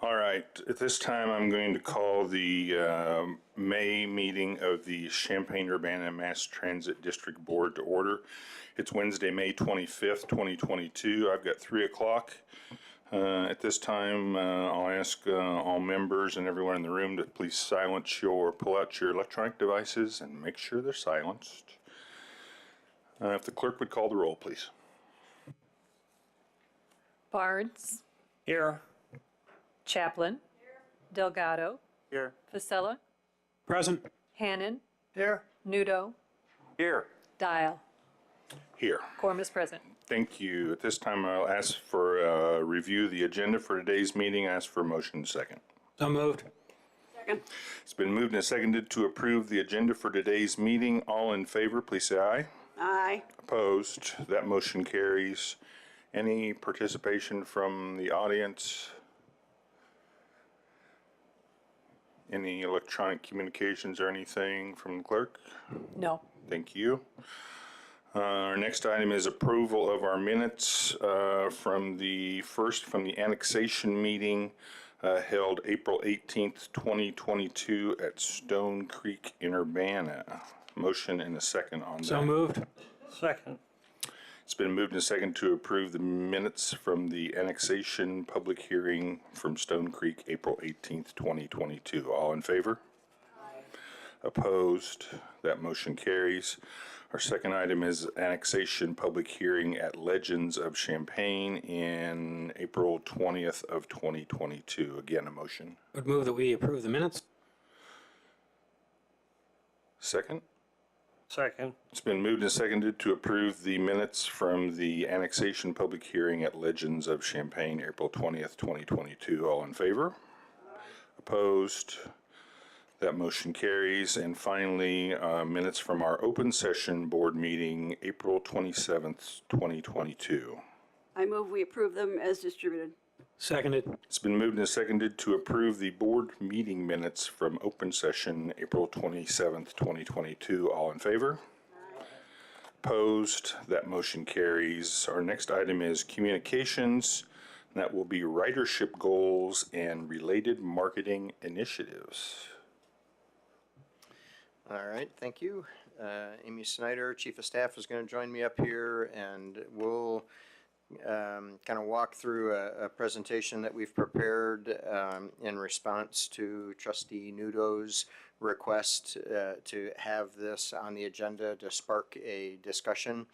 All right, at this time, I'm going to call the May meeting of the Champaign-Urbana Mass Transit District Board to order. It's Wednesday, May 25th, 2022. I've got 3 o'clock. At this time, I'll ask all members and everyone in the room to please silence pull out your electronic devices and make sure they're silenced. If the clerk would call the roll, please. Barnes. Here. Chaplin. Here. Delgado. Here. Fasella. Present. Hannon. Here. Nudo. Here. Dial. Here. Quorum is present. Thank you. At this time, I'll ask for a review of the agenda for today's meeting. Ask for a motion second. So moved. Second. It's been moved and seconded to approve the agenda for today's meeting. All in favor, please say aye. Aye. Opposed? That motion carries. Any participation from the audience? Any electronic communications or anything from the clerk? No. Thank you. Our next item is approval of our minutes from the annexation meeting held April 18th, 2022 at Stone Creek in Urbana. Motion and a second on that. So moved. Second. It's been moved and seconded to approve the minutes from the annexation public hearing from Stone Creek, April 18th, 2022. All in favor? Aye. Opposed? That motion carries. Our second item is annexation public hearing at Legends of Champaign in April 20th of 2022. Again, a motion. Would move that we approve the minutes. Second? Second. It's been moved and seconded to approve the minutes from the annexation public hearing at Legends of Champaign, April 20th, 2022. All in favor? Opposed? That motion carries. And finally, minutes from our open session board meeting, April 27th, 2022. I move we approve them as distributed. Seconded. It's been moved and seconded to approve the board meeting minutes from open session, April 27th, 2022. All in favor? Aye. Opposed? That motion carries. Our next item is communications. That will be ridership goals and related marketing initiatives. All right, thank you. Amy Snyder, Chief of Staff, is going to join me up here, and we'll kind of walk through a presentation that we've prepared in response to Trustee Nudo's request to have this on the agenda to spark a discussion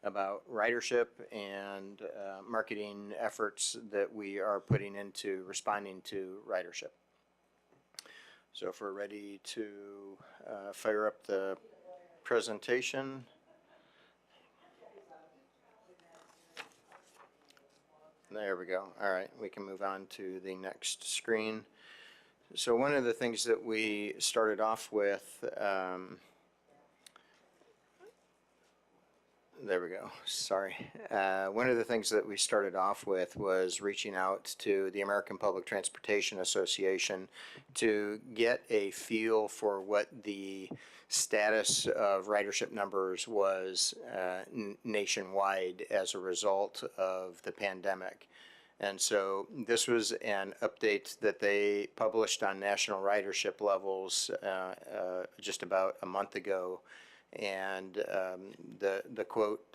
about ridership and marketing efforts that we are putting into responding to ridership. So if we're ready to fire up the presentation. There we go. All right, we can move on to the next screen. So one of the things that we started off with, there we go, sorry. One of the things that we started off with was reaching out to the American Public Transportation Association to get a feel for what the status of ridership numbers was nationwide as a result of the pandemic. And so this was an update that they published on national ridership levels just about a month ago. And the quote,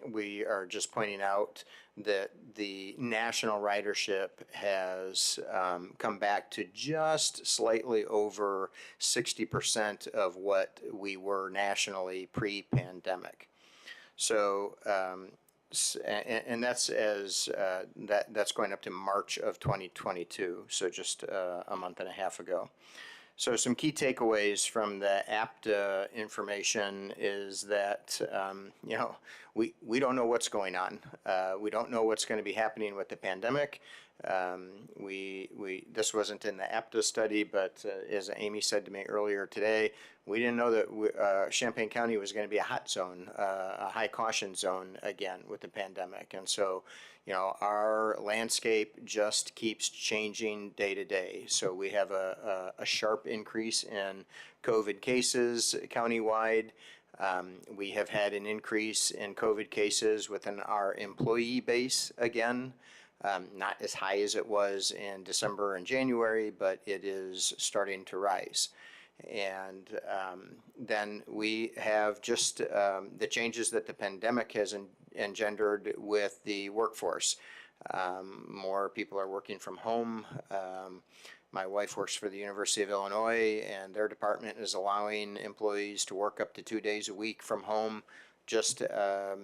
we are just pointing out that the national ridership has come back to just slightly over 60% of what we were nationally pre-pandemic. So, and that's that's going up to March of 2022, so just a month and a half ago. So some key takeaways from the APTA information is that, you know, we don't know what's going on. We don't know what's going to be happening with the pandemic. This wasn't in the APTA study, but as Amy said to me earlier today, we didn't know that Champaign County was going to be a hot zone, a high caution zone again with the pandemic. And so, you know, our landscape just keeps changing day to day. So we have a sharp increase in COVID cases countywide. We have had an increase in COVID cases within our employee base again. Not as high as it was in December and January, but it is starting to rise. And then we have just the changes that the pandemic has engendered with the workforce. More people are working from home. My wife works for the University of Illinois, and their department is allowing employees to work up to 2 days a week from home. Just, I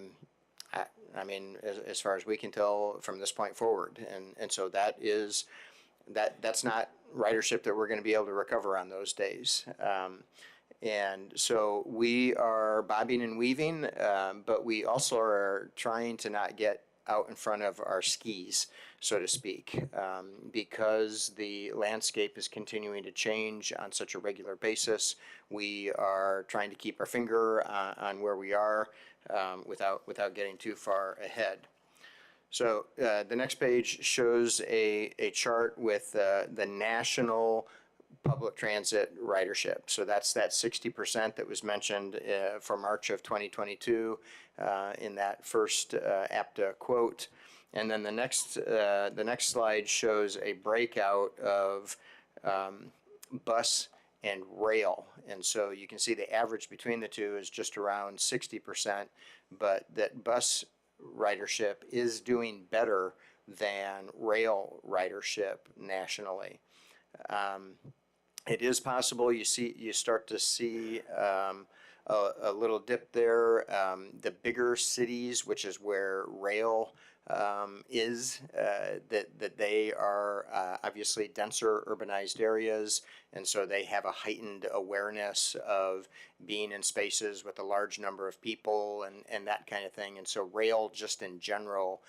mean, as far as we can tell from this point forward. And so that's not ridership that we're going to be able to recover on those days. And so we are bobbing and weaving, but we also are trying to not get out in front of our skis, so to speak, because the landscape is continuing to change on such a regular basis. We are trying to keep our finger on where we are without getting too far ahead. So the next page shows a chart with the national public transit ridership. So that's that 60% that was mentioned for March of 2022 in that first APTA quote. And then the next slide shows a breakout of bus and rail. And so you can see the average between the two is just around 60%, but that bus ridership is doing better than rail ridership nationally. It is possible you start to see a little dip there. The bigger cities, which is where rail is, that they are obviously denser urbanized areas, and so they have a heightened awareness of being in spaces with a large number of people and that kind of thing. And so rail just in general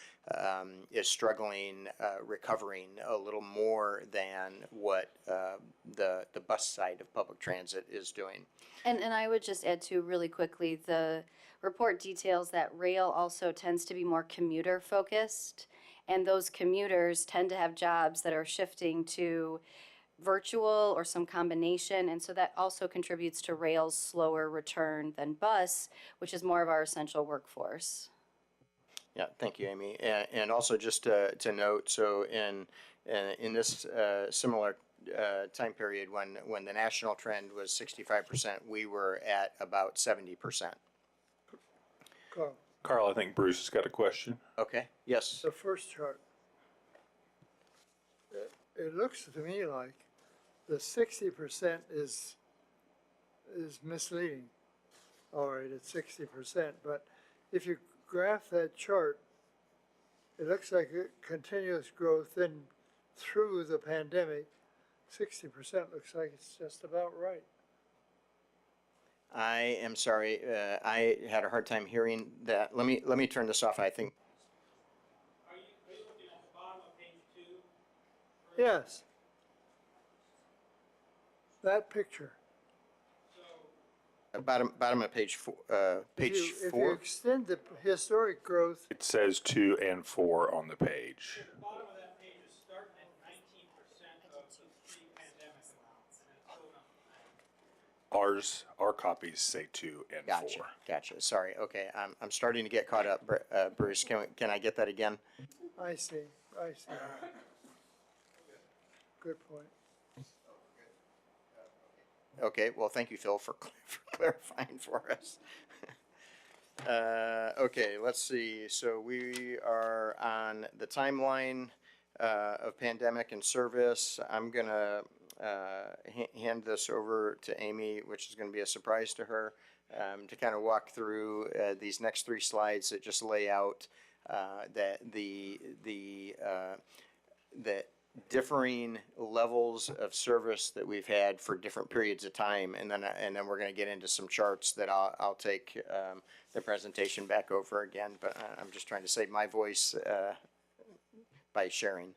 is struggling, recovering a little more than what the bus side of public transit is doing. And I would just add too really quickly, the report details that rail also tends to be more commuter focused, and those commuters tend to have jobs that are shifting to virtual or some combination, and so that also contributes to rail's slower return than bus, which is more of our essential workforce. Yeah, thank you, Amy. And also just to note, so in this similar time period when the national trend was 65%, we were at about 70%. Carl, I think Bruce has got a question. Okay, yes. The first chart, it looks to me like the 60% is misleading. All right, it's 60%, but if you graph that chart, it looks like a continuous growth. Then through the pandemic, 60% looks like it's just about right. I am sorry, I had a hard time hearing that. Let me turn this off, I think. Are you looking at the bottom of page 2? Yes. That picture. Bottom of page 4. Page If you 4. extend the historic growth, It says 2 and 4 on the page. The bottom of that page is starting at 19% of the pre-pandemic amount. Our copies say 2 and 4. Gotcha. Sorry. Okay, I'm starting to get caught up. Bruce, can I get that again? I see. Good point. Okay, well, thank you, Phil, for clarifying for us. Okay, let's see. So we are on the timeline of pandemic and service. I'm going to hand this over to Amy, which is going to be a surprise to her, to kind of walk through these next 3 slides that just lay out the differing levels of service that we've had for different periods of time, and then we're going to get into some charts that I'll take the presentation back over again. But I'm just trying to save my voice by sharing.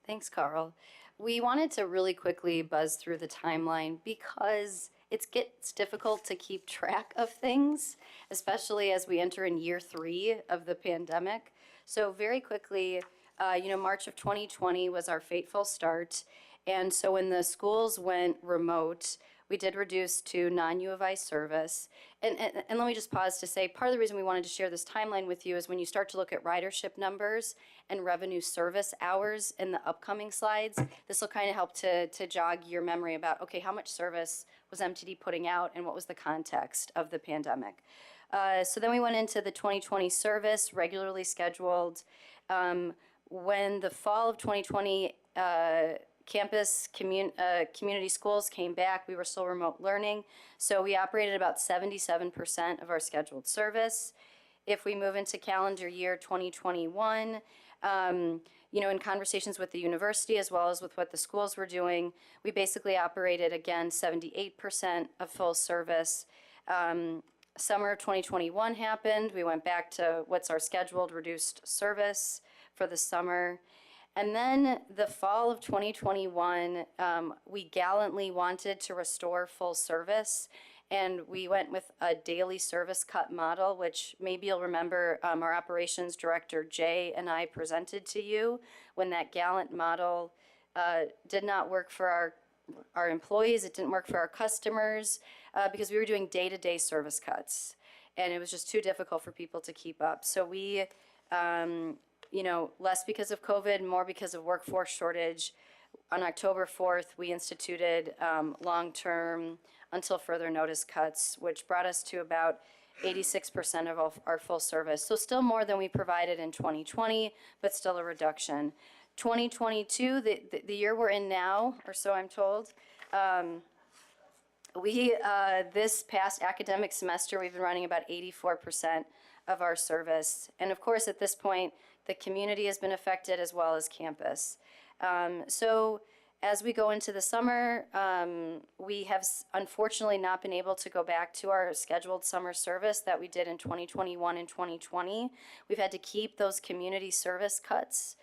Thanks, Carl. We wanted to really quickly buzz through the timeline because it gets difficult to keep track of things, especially as we enter in year 3 of the pandemic. So very quickly, March of 2020 was our fateful start. And so when the schools went remote, we did reduce to non-U of I service. And let me just pause to say, part of the reason we wanted to share this timeline with you is when you start to look at ridership numbers and revenue service hours in the upcoming slides, this will kind of help to jog your memory about, okay, how much service was MTD putting out and what was the context of the pandemic. So then we went into the 2020 service, regularly scheduled. When the fall of 2020, campus community schools came back, we were still remote learning. So we operated about 77% of our scheduled service. If we move into calendar year 2021, in conversations with the university as well as with what the schools were doing, we basically operated, again, 78% of full service. Summer of 2021 happened. We went back to what's our scheduled reduced service for the summer. And then the fall of 2021, we gallantly wanted to restore full service, and we went with a daily service cut model, which maybe you'll remember our operations director, Jay, and I presented to you when that gallant model did not work for our employees. It didn't work for our customers because we were doing day-to-day service cuts, and it was just too difficult for people to keep up. So we less because of COVID, more because of workforce shortage. On October 4th, we instituted long-term until further notice cuts, which brought us to about 86% of our full service. So still more than we provided in 2020, but still a reduction. 2022, the year we're in now, or so I'm told, this past academic semester, we've been running about 84% of our service. And of course, at this point, the community has been affected as well as campus. So as we go into the summer, we have unfortunately not been able to go back to our scheduled summer service that we did in 2021 and 2020. We've had to keep those community service cuts,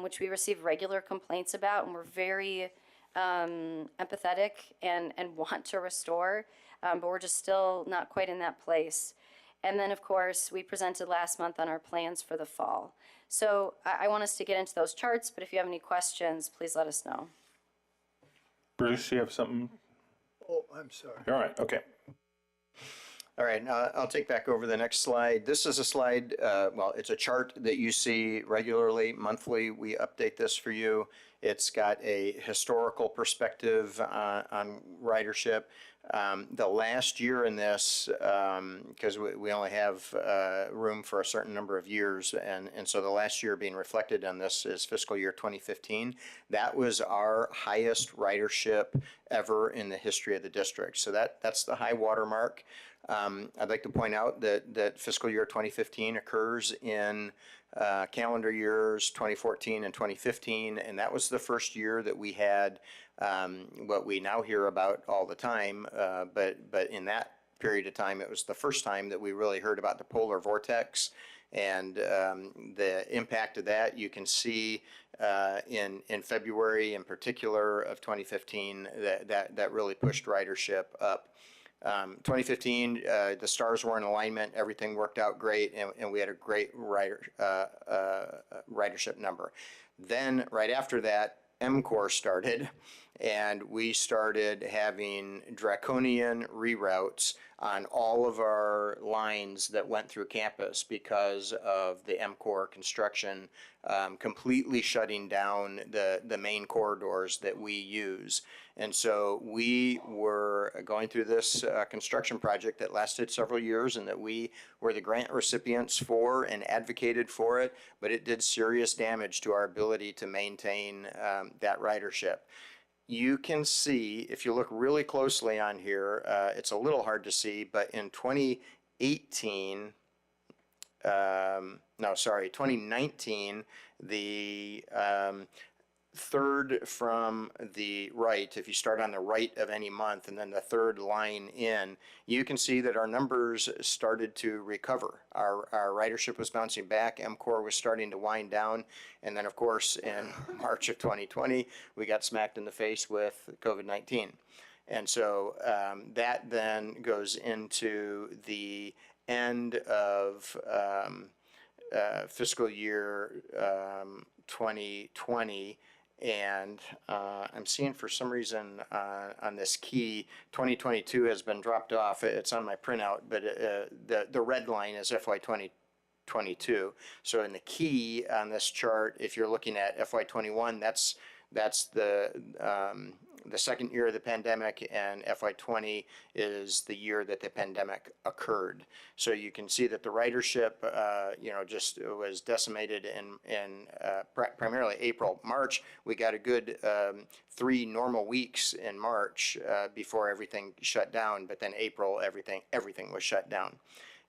which we receive regular complaints about, and we're very empathetic and want to restore, but we're just still not quite in that place. And then, of course, we presented last month on our plans for the fall. So I want us to get into those charts, but if you have any questions, please let us know. Bruce, you have something? Oh, I'm sorry. All right, okay. All right, I'll take back over the next slide. This is a slide, it's a chart that you see regularly, monthly. We update this for you. It's got a historical perspective on ridership. The last year in this, because we only have room for a certain number of years, and so the last year being reflected on this is fiscal year 2015. That was our highest ridership ever in the history of the district. So that's the high water mark. I'd like to point out that fiscal year 2015 occurs in calendar years 2014 and 2015, and that was the first year that we had what we now hear about all the time, but in that period of time, it was the first time that we really heard about the polar vortex and the impact of that. You can see in February in particular of 2015 that really pushed ridership up. 2015, the stars were in alignment, everything worked out great, and we had a great ridership number. Then right after that, MCOR started, and we started having draconian reroutes on all of our lines that went through campus because of the MCOR construction completely shutting down the main corridors that we use. And so we were going through this construction project that lasted several years and that we were the grant recipients for and advocated for it, but it did serious damage to our ability to maintain that ridership. You can see, if you look really closely on here, it's a little hard to see, but in 2019, the third from the right, if you start on the right of any month and then the third line in, you can see that our numbers started to recover. Our ridership was bouncing back, MCOR was starting to wind down, and then of course in March of 2020 we got smacked in the face with COVID-19. And so that then goes into the end of fiscal year 2020, And I'm seeing for some reason on this key, 2022 has been dropped off. It's on my printout, but the red line is FY 2022. So in the key on this chart, if you're looking at FY 21, that's the second year of the pandemic, and FY 20 is the year that the pandemic occurred. So you can see that the ridership, just was decimated in primarily April. March, we got a good 3 normal weeks in March before everything shut down, but then April, everything was shut down.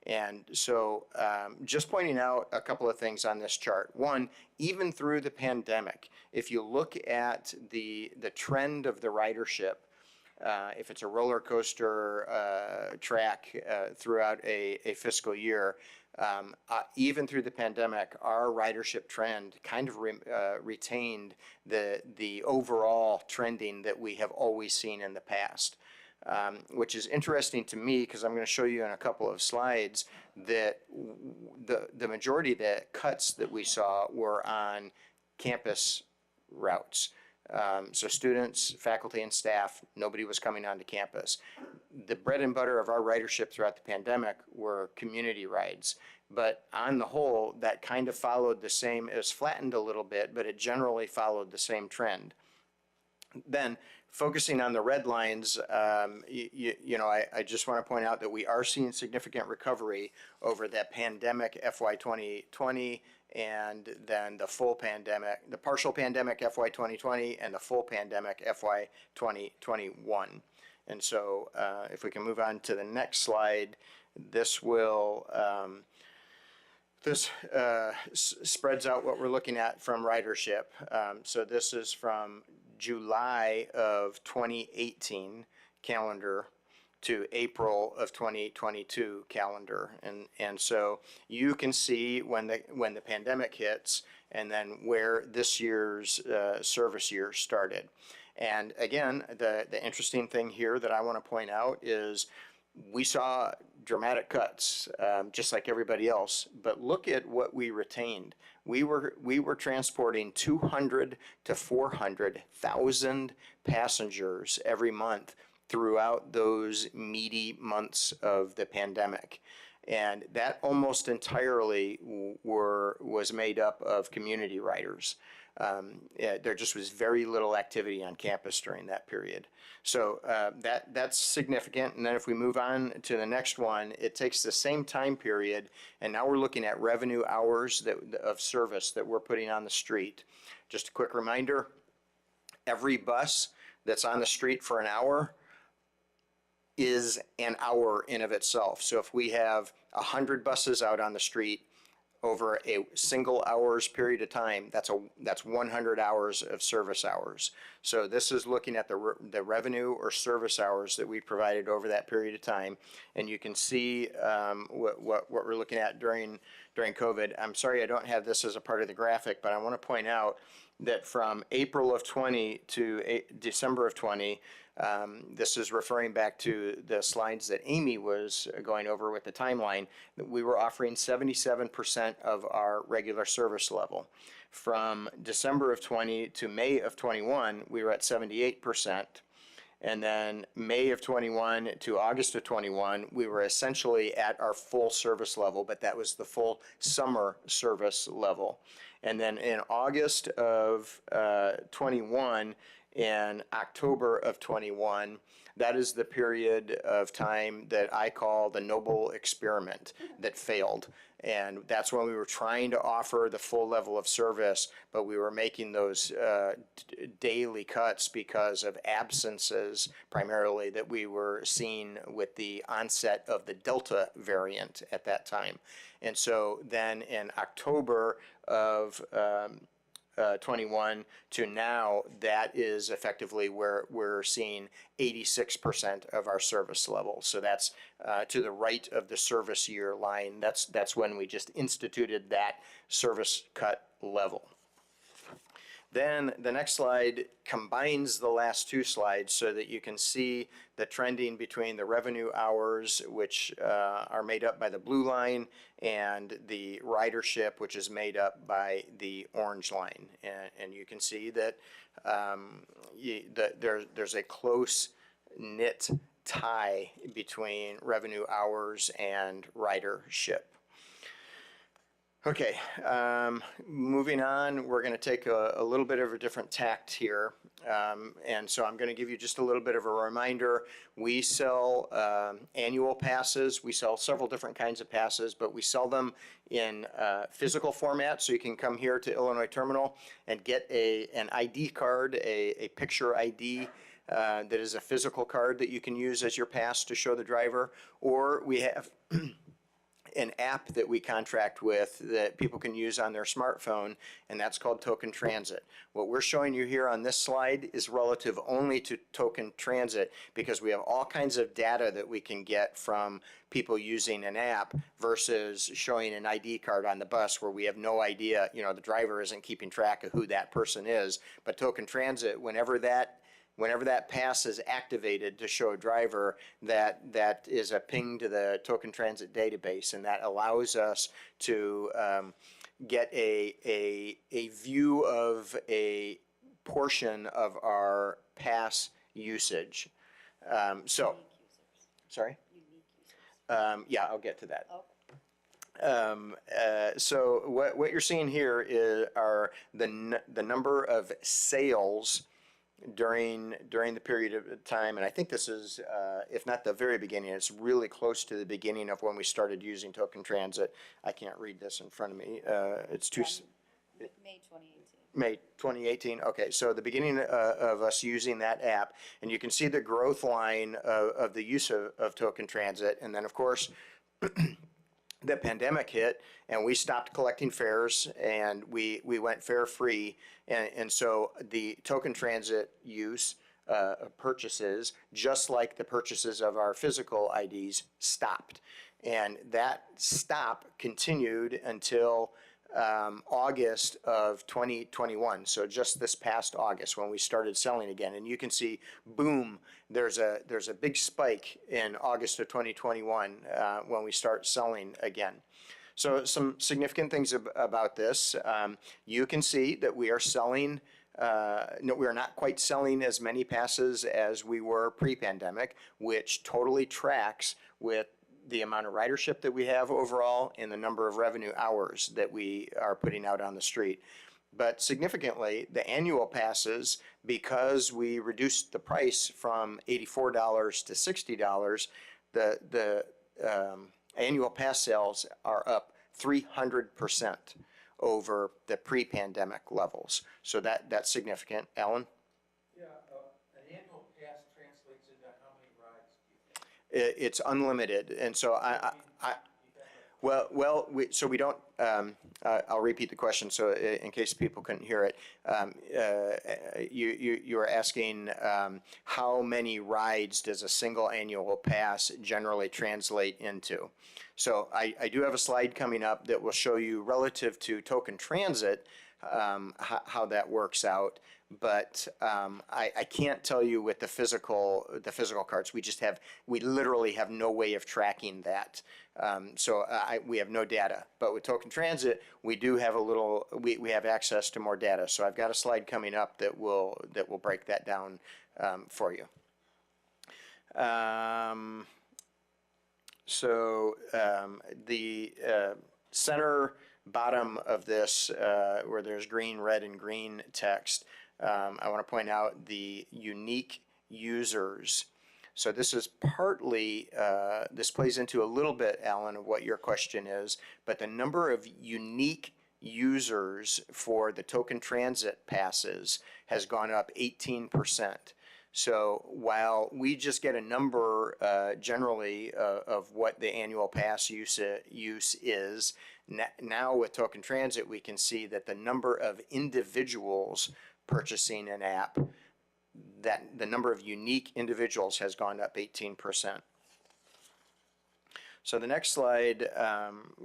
And so just pointing out a couple of things on this chart. One, even through the pandemic, if you look at the trend of the ridership, if it's a roller coaster track throughout a fiscal year, even through the pandemic, our ridership trend kind of retained the overall trending that we have always seen in the past. Which is interesting to me because I'm going to show you in a couple of slides that the majority of the cuts that we saw were on campus routes. So students, faculty, and staff, nobody was coming onto campus. The bread and butter of our ridership throughout the pandemic were community rides. But on the whole, that kind of followed the same, it was flattened a little bit, but it generally followed the same trend. Then, focusing on the red lines, I just want to point out that we are seeing significant recovery over that pandemic FY 2020 and then the full pandemic, the partial pandemic FY 2020 and the full pandemic FY 2021. And so if we can move on to the next slide, this will spreads out what we're looking at from ridership. So this is from July of 2018 calendar to April of 2022 calendar, and so you can see when the pandemic hits and then where this year's service year started. And again, the interesting thing here that I want to point out is we saw dramatic cuts, just like everybody else, but look at what we retained. We were transporting 200 to 400,000 passengers every month throughout those meaty months of the pandemic. And that almost entirely was made up of community riders. There just was very little activity on campus during that period. So that's significant. And then if we move on to the next one, it takes the same time period, and now we're looking at revenue hours of service that we're putting on the street. Just a quick reminder, every bus that's on the street for an hour is an hour in of itself. So if we have 100 buses out on the street over a single hour's period of time, that's 100 hours of service hours. So this is looking at the revenue or service hours that we provided over that period of time, and you can see what we're looking at during COVID. I'm sorry I don't have this as a part of the graphic, but I want to point out that from April of 20 to December of 20, this is referring back to the slides that Amy was going over with the timeline, that we were offering 77% of our regular service level. From December of 20 to May of 21, we were at 78%. And then May of 21 to August of 21, we were essentially at our full service level, but that was the full summer service level. And then in August of 21 and October of 21, that is the period of time that I call the noble experiment that failed. And that's when we were trying to offer the full level of service, but we were making those daily cuts because of absences, primarily that we were seeing with the onset of the Delta variant at that time. And so then in October of 21 to now, that is effectively where we're seeing 86% of our service level. So that's to the right of the service year line. That's when we just instituted that service cut level. Then the next slide combines the last two slides so that you can see the trending between the revenue hours, which are made up by the blue line, and the ridership, which is made up by the orange line. And you can see that, there's a close knit tie between revenue hours and ridership. Okay, moving on, we're going to take a little bit of a different tact here. And so I'm going to give you just a little bit of a reminder. We sell annual passes. We sell several different kinds of passes, but we sell them in physical format. So you can come here to Illinois Terminal and get an ID card, a picture ID. That is a physical card that you can use as your pass to show the driver. Or we have an app that we contract with that people can use on their smartphone, and that's called Token Transit. What we're showing you here on this slide is relative only to Token Transit because we have all kinds of data that we can get from people using an app versus showing an ID card on the bus where we have no idea, the driver isn't keeping track of who that person is. But Token Transit, whenever that pass is activated to show a driver, that is a ping to the Token Transit database, and that allows us to get a view of a portion of our pass usage. Sorry? Yeah, I'll get to that. So what you're seeing here are the number of sales during the period of time, and I think this is, if not the very beginning, it's really close to the beginning of when we started using Token Transit. I can't read this in front of me. It's too... May 2018. May 2018. Okay, so the beginning of us using that app, and you can see the growth line of the use of Token Transit, and then of course the pandemic hit and we stopped collecting fares and we went fare free, and so the Token Transit use purchases, just like the purchases of our physical IDs, stopped, and that stop continued until August of 2021. So just this past August when we started selling again, and you can see, boom, there's a big spike in August of 2021 when we start selling again. So some significant things about this. You can see that we are selling, no, we are not quite selling as many passes as we were pre-pandemic, which totally tracks with the amount of ridership that we have overall and the number of revenue hours that we are putting out on the street. But significantly, the annual passes, because we reduced the price from $84 to $60, the annual pass sales are up 300% over the pre-pandemic levels. So that's significant. Alan? Yeah, an annual pass translates into how many rides do you think? It's unlimited, and so so we don't, I'll repeat the question so in case people couldn't hear it. You were asking how many rides does a single annual pass generally translate into? So I do have a slide coming up that will show you relative to Token Transit how that works out. But I can't tell you with the physical cards. We literally have no way of tracking that. So we have no data. But with Token Transit, we do have we have access to more data. So I've got a slide coming up that will break that down for you. The center bottom of this, where there's green, red, and green text, I want to point out the unique users. So this is partly, this plays into a little bit, Alan, of what your question is, but the number of unique users for the Token Transit passes has gone up 18%. So while we just get a number generally of what the annual pass use is, now with Token Transit we can see that the number of individuals purchasing an app, that the number of unique individuals has gone up 18%. So the next slide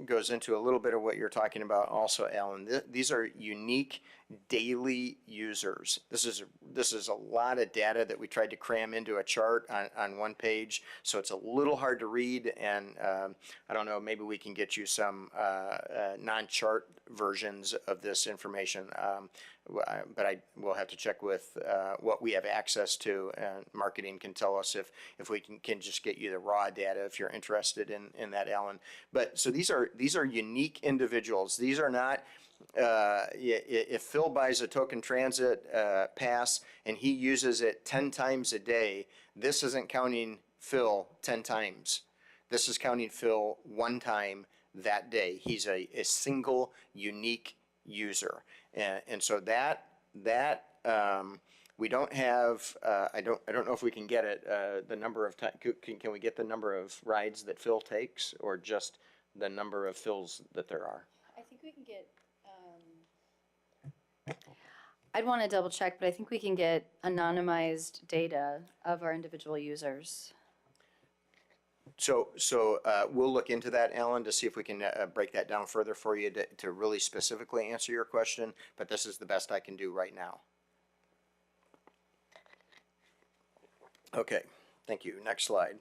goes into a little bit of what you're talking about also, Alan. These are unique daily users. This is a lot of data that we tried to cram into a chart on one page, so it's a little hard to read, and I don't know, maybe we can get you some non-chart versions of this information, but I will have to check with what we have access to, and marketing can tell us if we can just get you the raw data if you're interested in that, Alan. But so these are unique individuals. These are not if Phil buys a token transit pass and he uses it 10 times a day, this isn't counting Phil 10 times. This is counting Phil one time that day. He's a single unique user, and so that we don't have. I don't know if we can get it. The number of times. Can we get the number of rides that Phil takes, or just the number of Phils that there are? I think we can get, I'd want to double check, but I think we can get anonymized data of our individual users. So we'll look into that, Alan, to see if we can break that down further for you to really specifically answer your question, but this is the best I can do right now. Okay, thank you. Next slide.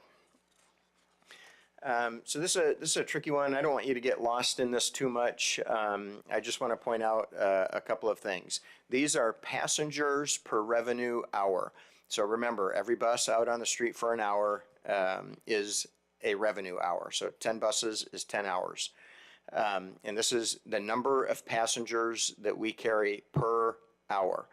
So this is a tricky one. I don't want you to get lost in this too much. I just want to point out a couple of things. These are passengers per revenue hour. So remember, every bus out on the street for an hour is a revenue hour. So 10 buses is 10 hours. And this is the number of passengers that we carry per hour.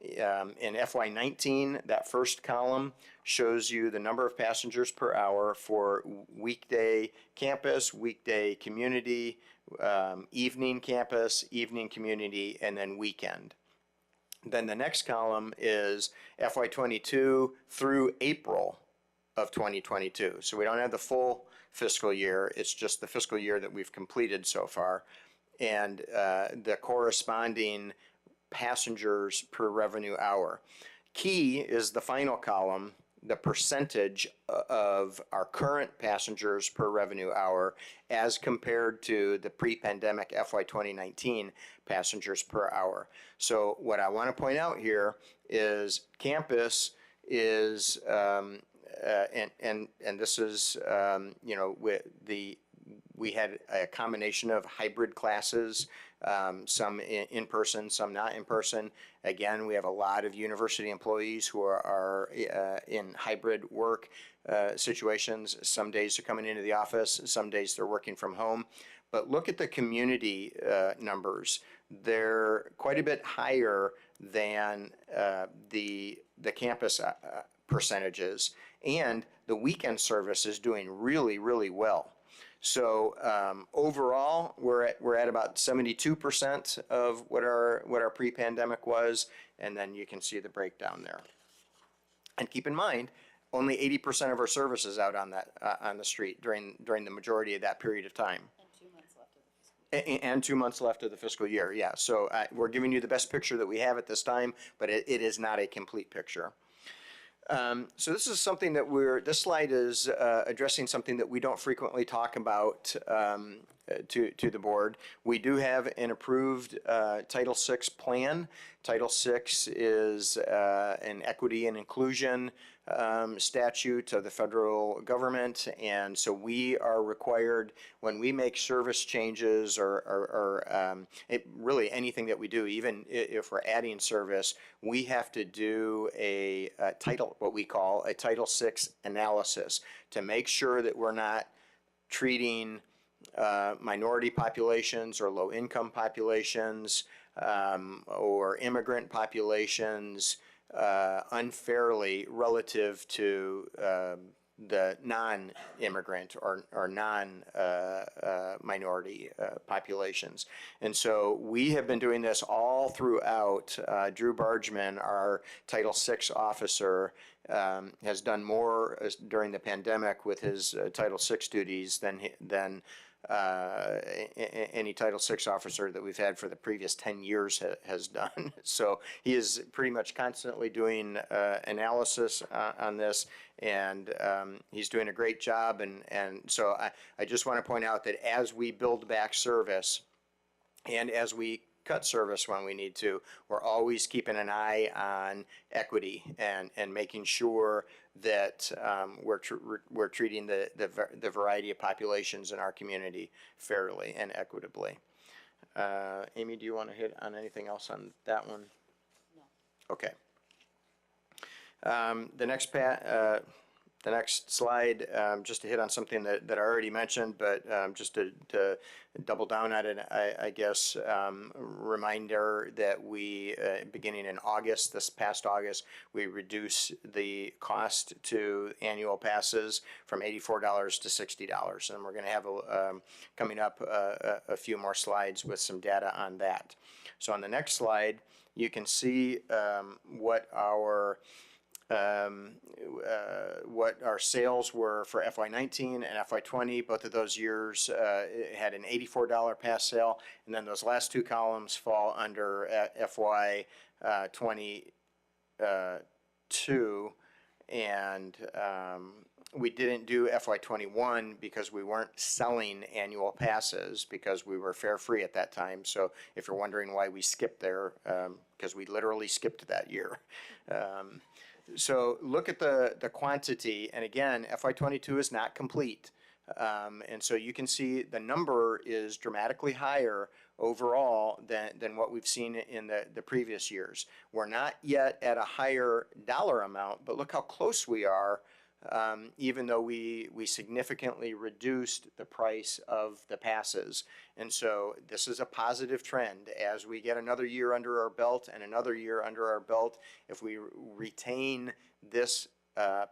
In FY19, that first column shows you the number of passengers per hour for weekday campus, weekday community, evening campus, evening community, and then weekend. Then the next column is FY22 through April of 2022. So we don't have the full fiscal year, it's just the fiscal year that we've completed so far. And the corresponding passengers per revenue hour. Key is the final column, the percentage of our current passengers per revenue hour as compared to the pre-pandemic FY 2019 passengers per hour. So what I want to point out here is campus is, and this is, you know, we had a combination of hybrid classes, some in person, some not in person. Again, we have a lot of university employees who are in hybrid work situations. Some days they're coming into the office, some days they're working from home. But look at the community numbers. They're quite a bit higher than the campus percentages, and the weekend service is doing really, really well. So overall, we're at about 72% of what our pre-pandemic was, and then you can see the breakdown there. And keep in mind, only 80% of our service is out on the street during the majority of that period of time. And 2 months left of the fiscal year. Yeah. So we're giving you the best picture that we have at this time, but it is not a complete picture. So this is something that this slide is addressing something that we don't frequently talk about to the board. We do have an approved Title VI plan. Title VI is an equity and inclusion statute of the federal government, and so we are required when we make service changes or really anything that we do, even if we're adding service, we have to do what we call a Title VI analysis to make sure that we're not treating minority populations or low-income populations or immigrant populations unfairly relative to the non-immigrant or non-minority populations. And so we have been doing this all throughout. Drew Bargeman, our Title VI officer, has done more during the pandemic with his Title VI duties than any Title VI officer that we've had for the previous 10 years has done. So he is pretty much constantly doing analysis on this, and he's doing a great job. And so I just want to point out that as we build back service and as we cut service when we need to. We're always keeping an eye on equity and making sure that we're treating the variety of populations in our community fairly and equitably. Amy, do you want to hit on anything else on that one? No. Okay. The next slide, just to hit on something that I already mentioned, but just to double down on it, I guess, reminder that we, beginning in August, this past August, we reduced the cost to annual passes from $84 to $60. And we're going to have, coming up, a few more slides with some data on that. So on the next slide, you can see what our sales were for FY19 and FY20. Both of those years had an $84 pass sale, and then those last two columns fall under FY22, and we didn't do FY21 because we weren't selling annual passes because we were fare free at that time. So if you're wondering why we skipped there, because we literally skipped that year. So look at the quantity, and again, FY22 is not complete. And so you can see the number is dramatically higher overall than what we've seen in the previous years. We're not yet at a higher dollar amount, but look how close we are, even though we significantly reduced the price of the passes. And so this is a positive trend. As we get another year under our belt and another year under our belt, if we retain this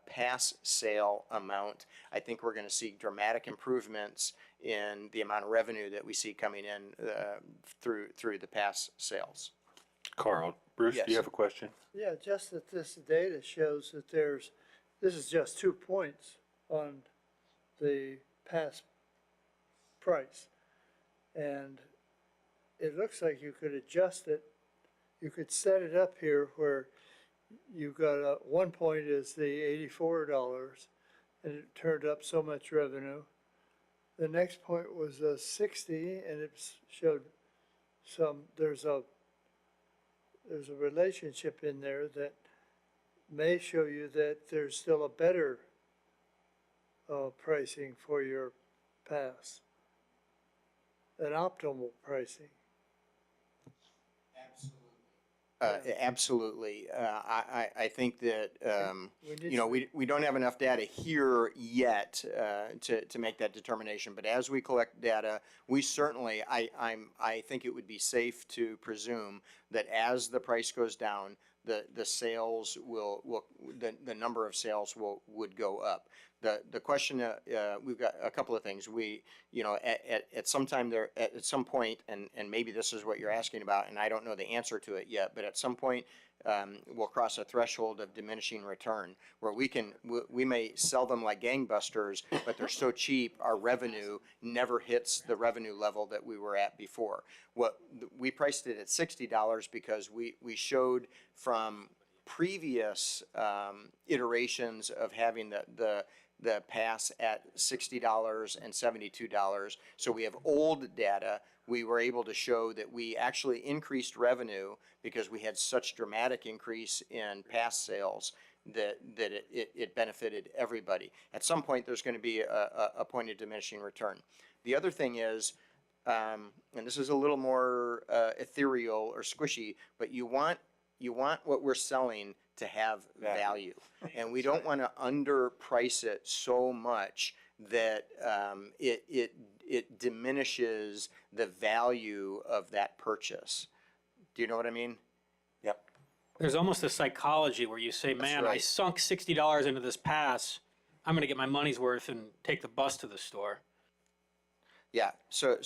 pass sale amount, I think we're going to see dramatic improvements in the amount of revenue that we see coming in through the pass sales. Carl, Bruce, Yes. do you have a question? Yeah, just that this data shows that this is just 2 points on the pass price. And it looks like you could adjust it. You could set it up here where you've got 1 point is the $84 and it turned up so much revenue. The next point was 60 and it showed there's a relationship in there that may show you that there's still a better pricing for your pass, an optimal pricing. Absolutely. I think that We need we don't have enough data here yet to make that determination. But as we collect data, we certainly I think it would be safe to presume that as the price goes down, the sales the number of sales would go up. The question, we've got a couple of things. We, at some time there, at some point, and maybe this is what you're asking about, and I don't know the answer to it yet, but at some point we'll cross a threshold of diminishing return where we may sell them like gangbusters, but they're so cheap, our revenue never hits the revenue level that we were at before. We priced it at $60 because we showed from previous iterations of having the pass at $60 and $72. So we have old data. We were able to show that we actually increased revenue because we had such dramatic increase in pass sales that it benefited everybody. At some point, there's going to be a point of diminishing return. The other thing is, and this is a little more ethereal or squishy, but you want what we're selling to have value. And we don't want to underprice it so much that it diminishes the value of that purchase. Do you know what I mean? Yep. There's almost a psychology where you say, man, I sunk $60 into this pass. I'm going to get my money's worth and take the bus to the store. Yeah, so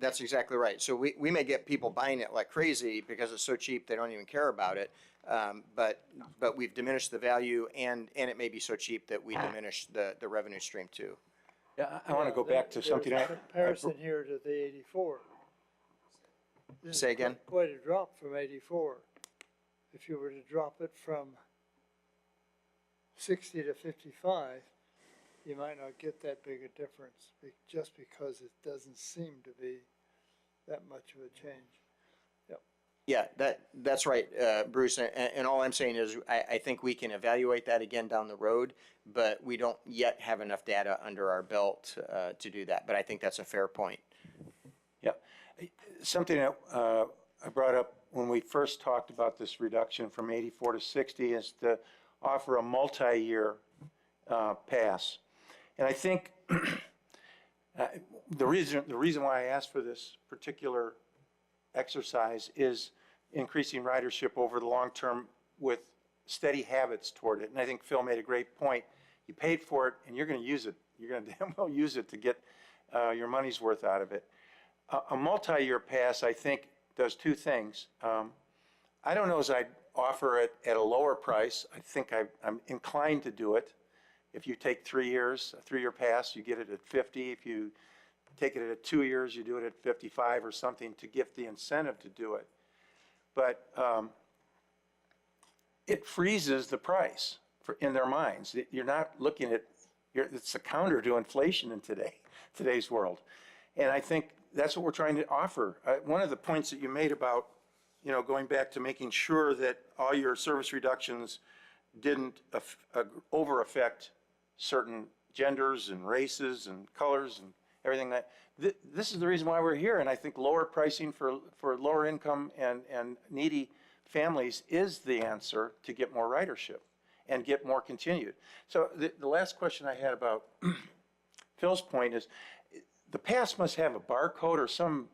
that's exactly right. So we may get people buying it like crazy because it's so cheap they don't even care about it. But we've diminished the value, and it may be so cheap that we diminish the revenue stream too. Yeah, I want to go back to something. There's a comparison here to the 84. This Say is again? quite a drop from 84. If you were to drop it from 60 to 55, you might not get that big a difference just because it doesn't seem to be that much of a change. Yeah, that's right, Bruce. And all I'm saying is I think we can evaluate that again down the road, but we don't yet have enough data under our belt to do that. But I think that's a fair point. Yep. Something that I brought up when we first talked about this reduction from 84 to 60 is to offer a multi-year pass. And I think the reason why I asked for this particular exercise is increasing ridership over the long term with steady habits toward it. And I think Phil made a great point. You paid for it and you're going to use it. You're going to damn well use it to get your money's worth out of it. A multi-year pass, I think, does two things. I don't know as I'd offer it at a lower price. I think I'm inclined to do it. If you take 3 years, a 3-year pass, you get it at 50. If you take it at 2 years, you do it at 55 or something to give the incentive to do it. But it freezes the price in their minds. You're not looking at, it's a counter to inflation in today's world. And I think that's what we're trying to offer. One of the points that you made about, going back to making sure that all your service reductions didn't over affect certain genders and races and colors and everything that, this is the reason why we're here. And I think lower pricing for lower income and needy families is the answer to get more ridership and get more continued. So the last question I had about Phil's point is, the pass must have a barcode or some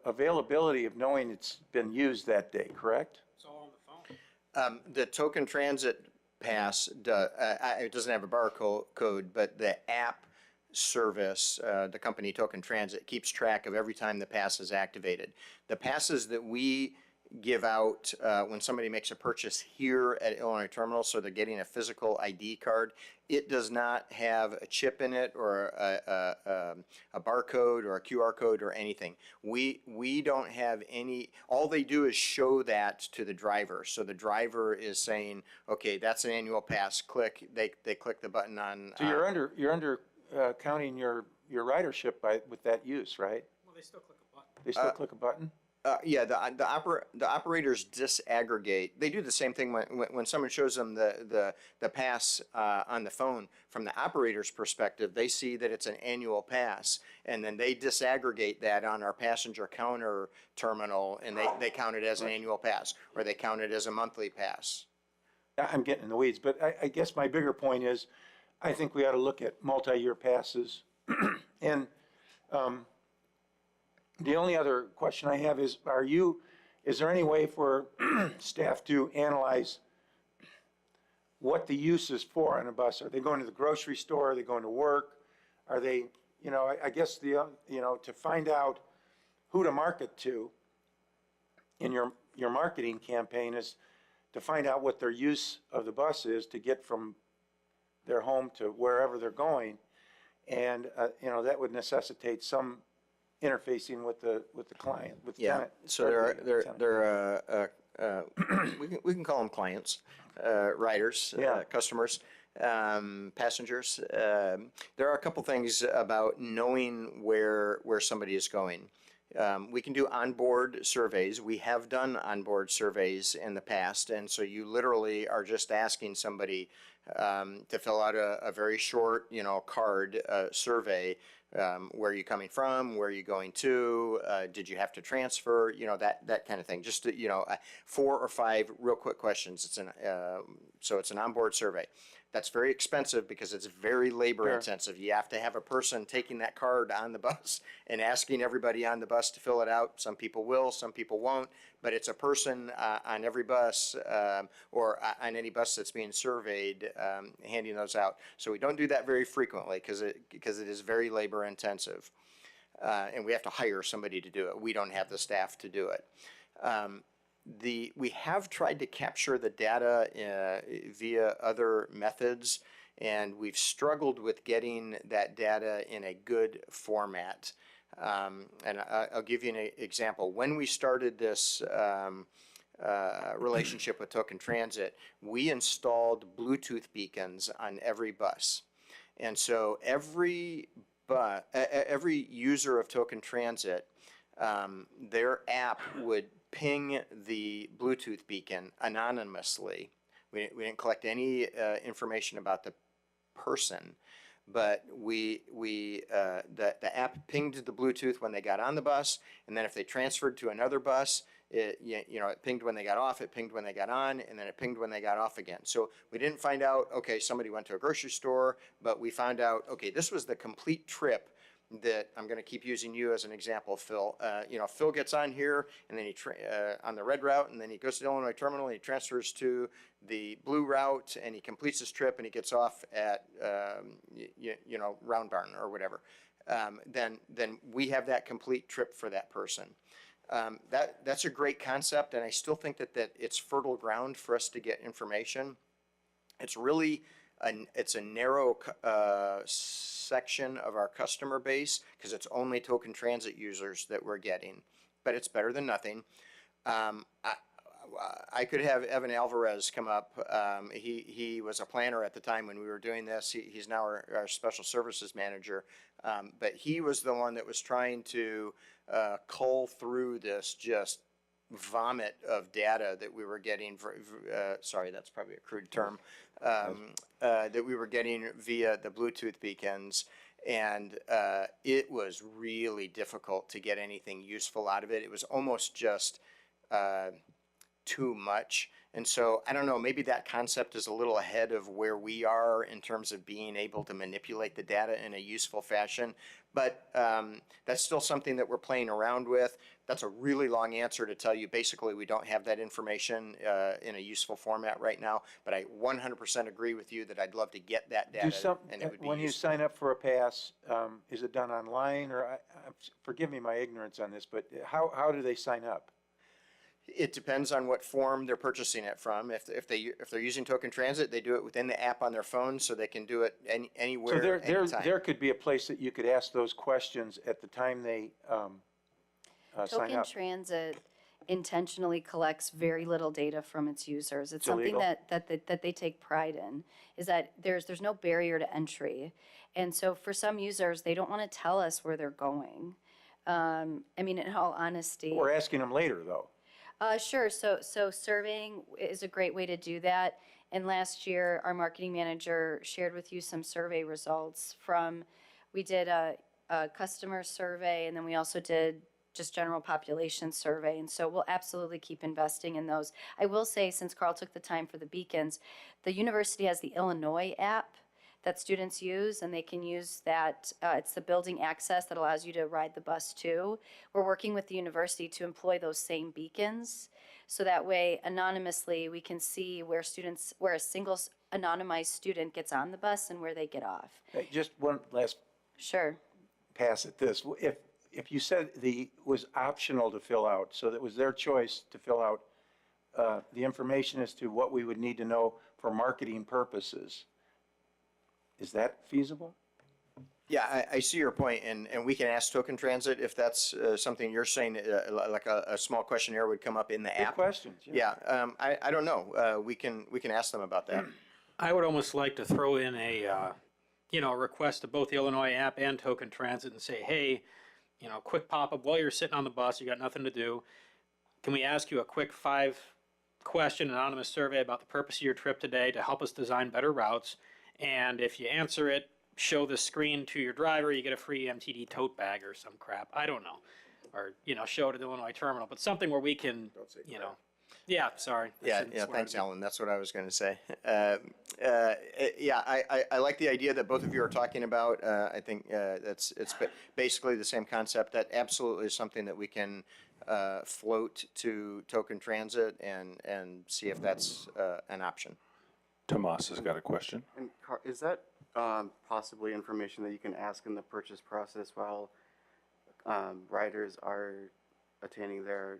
availability of knowing it's been used that day, correct? It's all on the phone. The token transit pass, it doesn't have a barcode, but the app service, the company Token Transit, keeps track of every time the pass is activated. The passes that we give out when somebody makes a purchase here at Illinois Terminal, so they're getting a physical ID card, it does not have a chip in it or a barcode or a QR code or anything. We don't have any, all they do is show that to the driver. So the driver is saying, okay, that's an annual pass, click, they click the button on. So you're under counting your ridership with that use, right? Well, they still click a button. They still click a button? Yeah, the operators disaggregate. They do the same thing when someone shows them the pass on the phone. From the operator's perspective, they see that it's an annual pass, and then they disaggregate that on our passenger counter terminal, and they count it as an annual pass, or they count it as a monthly pass. I'm getting in the weeds, but I guess my bigger point is, I think we ought to look at multi-year passes. And the only other question I have is, is there any way for staff to analyze what the use is for on a bus? Are they going to the grocery store? Are they going to work? Are they, I guess to find out who to market to in your marketing campaign is to find out what their use of the bus is to get from their home to wherever they're going. And, that would necessitate some interfacing with the client, with the tenant. So we can call them clients, riders, customers, passengers. There are a couple things about knowing where somebody is going. We can do onboard surveys. We have done onboard surveys in the past, and so you literally are just asking somebody to fill out a very short, card survey. Where are you coming from? Where are you going to? Did you have to transfer? That kind of thing. Just 4 or 5 real quick questions. So it's an onboard survey. That's very expensive because it's very labor intensive. You have to have a person taking that card on the bus and asking everybody on the bus to fill it out. Some people will, some people won't, but it's a person on every bus or on any bus that's being surveyed handing those out. So we don't do that very frequently because it is very labor intensive. And we have to hire somebody to do it. We don't have the staff to do it. We have tried to capture the data via other methods, and we've struggled with getting that data in a good format. And I'll give you an example. When we started this relationship with Token Transit, we installed Bluetooth beacons on every bus. And so every user of Token Transit, their app would ping the Bluetooth beacon anonymously. We didn't collect any information about the person, but the app pinged the Bluetooth when they got on the bus, and then if they transferred to another bus, it pinged when they got off, it pinged when they got on, and then it pinged when they got off again. So we didn't find out, okay, somebody went to a grocery store, but we found out, okay, this was the complete trip that I'm going to keep using you as an example, Phil. Phil gets on here, and then on the red route, and then he goes to the Illinois terminal, and he transfers to the blue route, and he completes his trip, and he gets off at Round Barn or whatever. Then we have that complete trip for that person. That's a great concept, and I still think that it's fertile ground for us to get information. It's really it's a narrow section of our customer base because it's only token transit users that we're getting, but it's better than nothing. I could have Evan Alvarez come up. He was a planner at the time when we were doing this. He's now our special services manager, but he was the one that was trying to cull through this just vomit of data that we were getting. Sorry, that's probably a crude term. That we were getting via the Bluetooth beacons, and it was really difficult to get anything useful out of it. It was almost just too much. And so I don't know, maybe that concept is a little ahead of where we are in terms of being able to manipulate the data in a useful fashion. But that's still something that we're playing around with. That's a really long answer to tell you basically we don't have that information in a useful format right now. But I 100% agree with you that I'd love to get that data. And it would be when you useful. sign up for a pass, is it done online, or forgive me my ignorance on this, but how do they sign up? It depends on what form they're purchasing it from. If they're using token transit, they do it within the app on their phone, so they can do it anywhere, anytime. There could be a place that you could ask those questions at the time they sign Token up. transit intentionally collects very little data from its users. It's something illegal? that they take pride in, is that there's no barrier to entry. And so for some users, they don't want to tell us where they're going. I mean, in all honesty. We're asking them later, though. Sure. So surveying is a great way to do that. And last year, our marketing manager shared with you some survey results we did a customer survey, and then we also did just general population survey. And so we'll absolutely keep investing in those. I will say, since Carl took the time for the beacons, the university has the Illinois app that students use, and they can use that. It's the building access that allows you to ride the bus too. We're working with the university to employ those same beacons, so that way anonymously we can see where a single anonymized student gets on the bus and where they get off. Hey, just one last Sure. pass at this. If you said was optional to fill out, so that it was their choice to fill out the information as to what we would need to know for marketing purposes, is that feasible? Yeah, I see your point, and we can ask Token Transit if that's something you're saying, like a small questionnaire would come up in the Good app. questions. Yeah, I don't know. We can ask them about that. I would almost like to throw in a request to both the Illinois app and Token Transit and say, hey, quick pop-up while you're sitting on the bus, you got nothing to do. Can we ask you a quick 5-question anonymous survey about the purpose of your trip today to help us design better routes? And if you answer it, show the screen to your driver, you get a free MTD tote bag or some crap. I don't know. Or, show it at the Illinois terminal. But something where we can, Yeah, sorry. Yeah, thanks, Alan. That's what I was going to say. I like the idea that both of you are talking about. I think it's basically the same concept. That absolutely is something that we can float to Token Transit and see if that's an option. Tomas has got a question. And is that possibly information that you can ask in the purchase process while riders are attaining their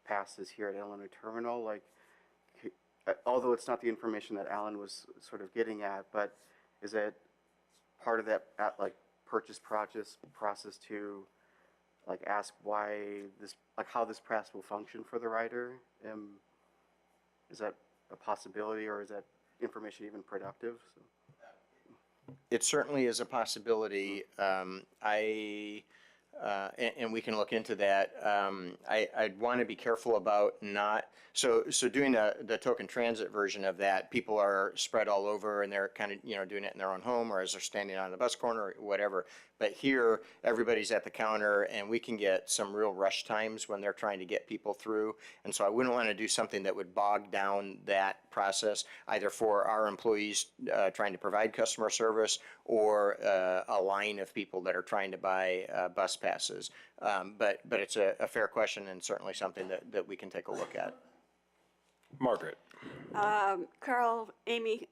passes here at Illinois Terminal? Like, although it's not the information that Alan was sort of getting at, but is it part of that purchase process to ask why this, how this pass will function for the rider? Is that a possibility, or is that information even productive? So. It certainly is a possibility. and we can look into that. I'd want to be careful about not, so doing the token transit version of that, people are spread all over and they're kind of, doing it in their own home or as they're standing on the bus corner or whatever. But here, everybody's at the counter and we can get some real rush times when they're trying to get people through. And so I wouldn't want to do something that would bog down that process, either for our employees trying to provide customer service or a line of people that are trying to buy bus passes. But it's a fair question and certainly something that we can take a look at. Margaret? Carl, Amy,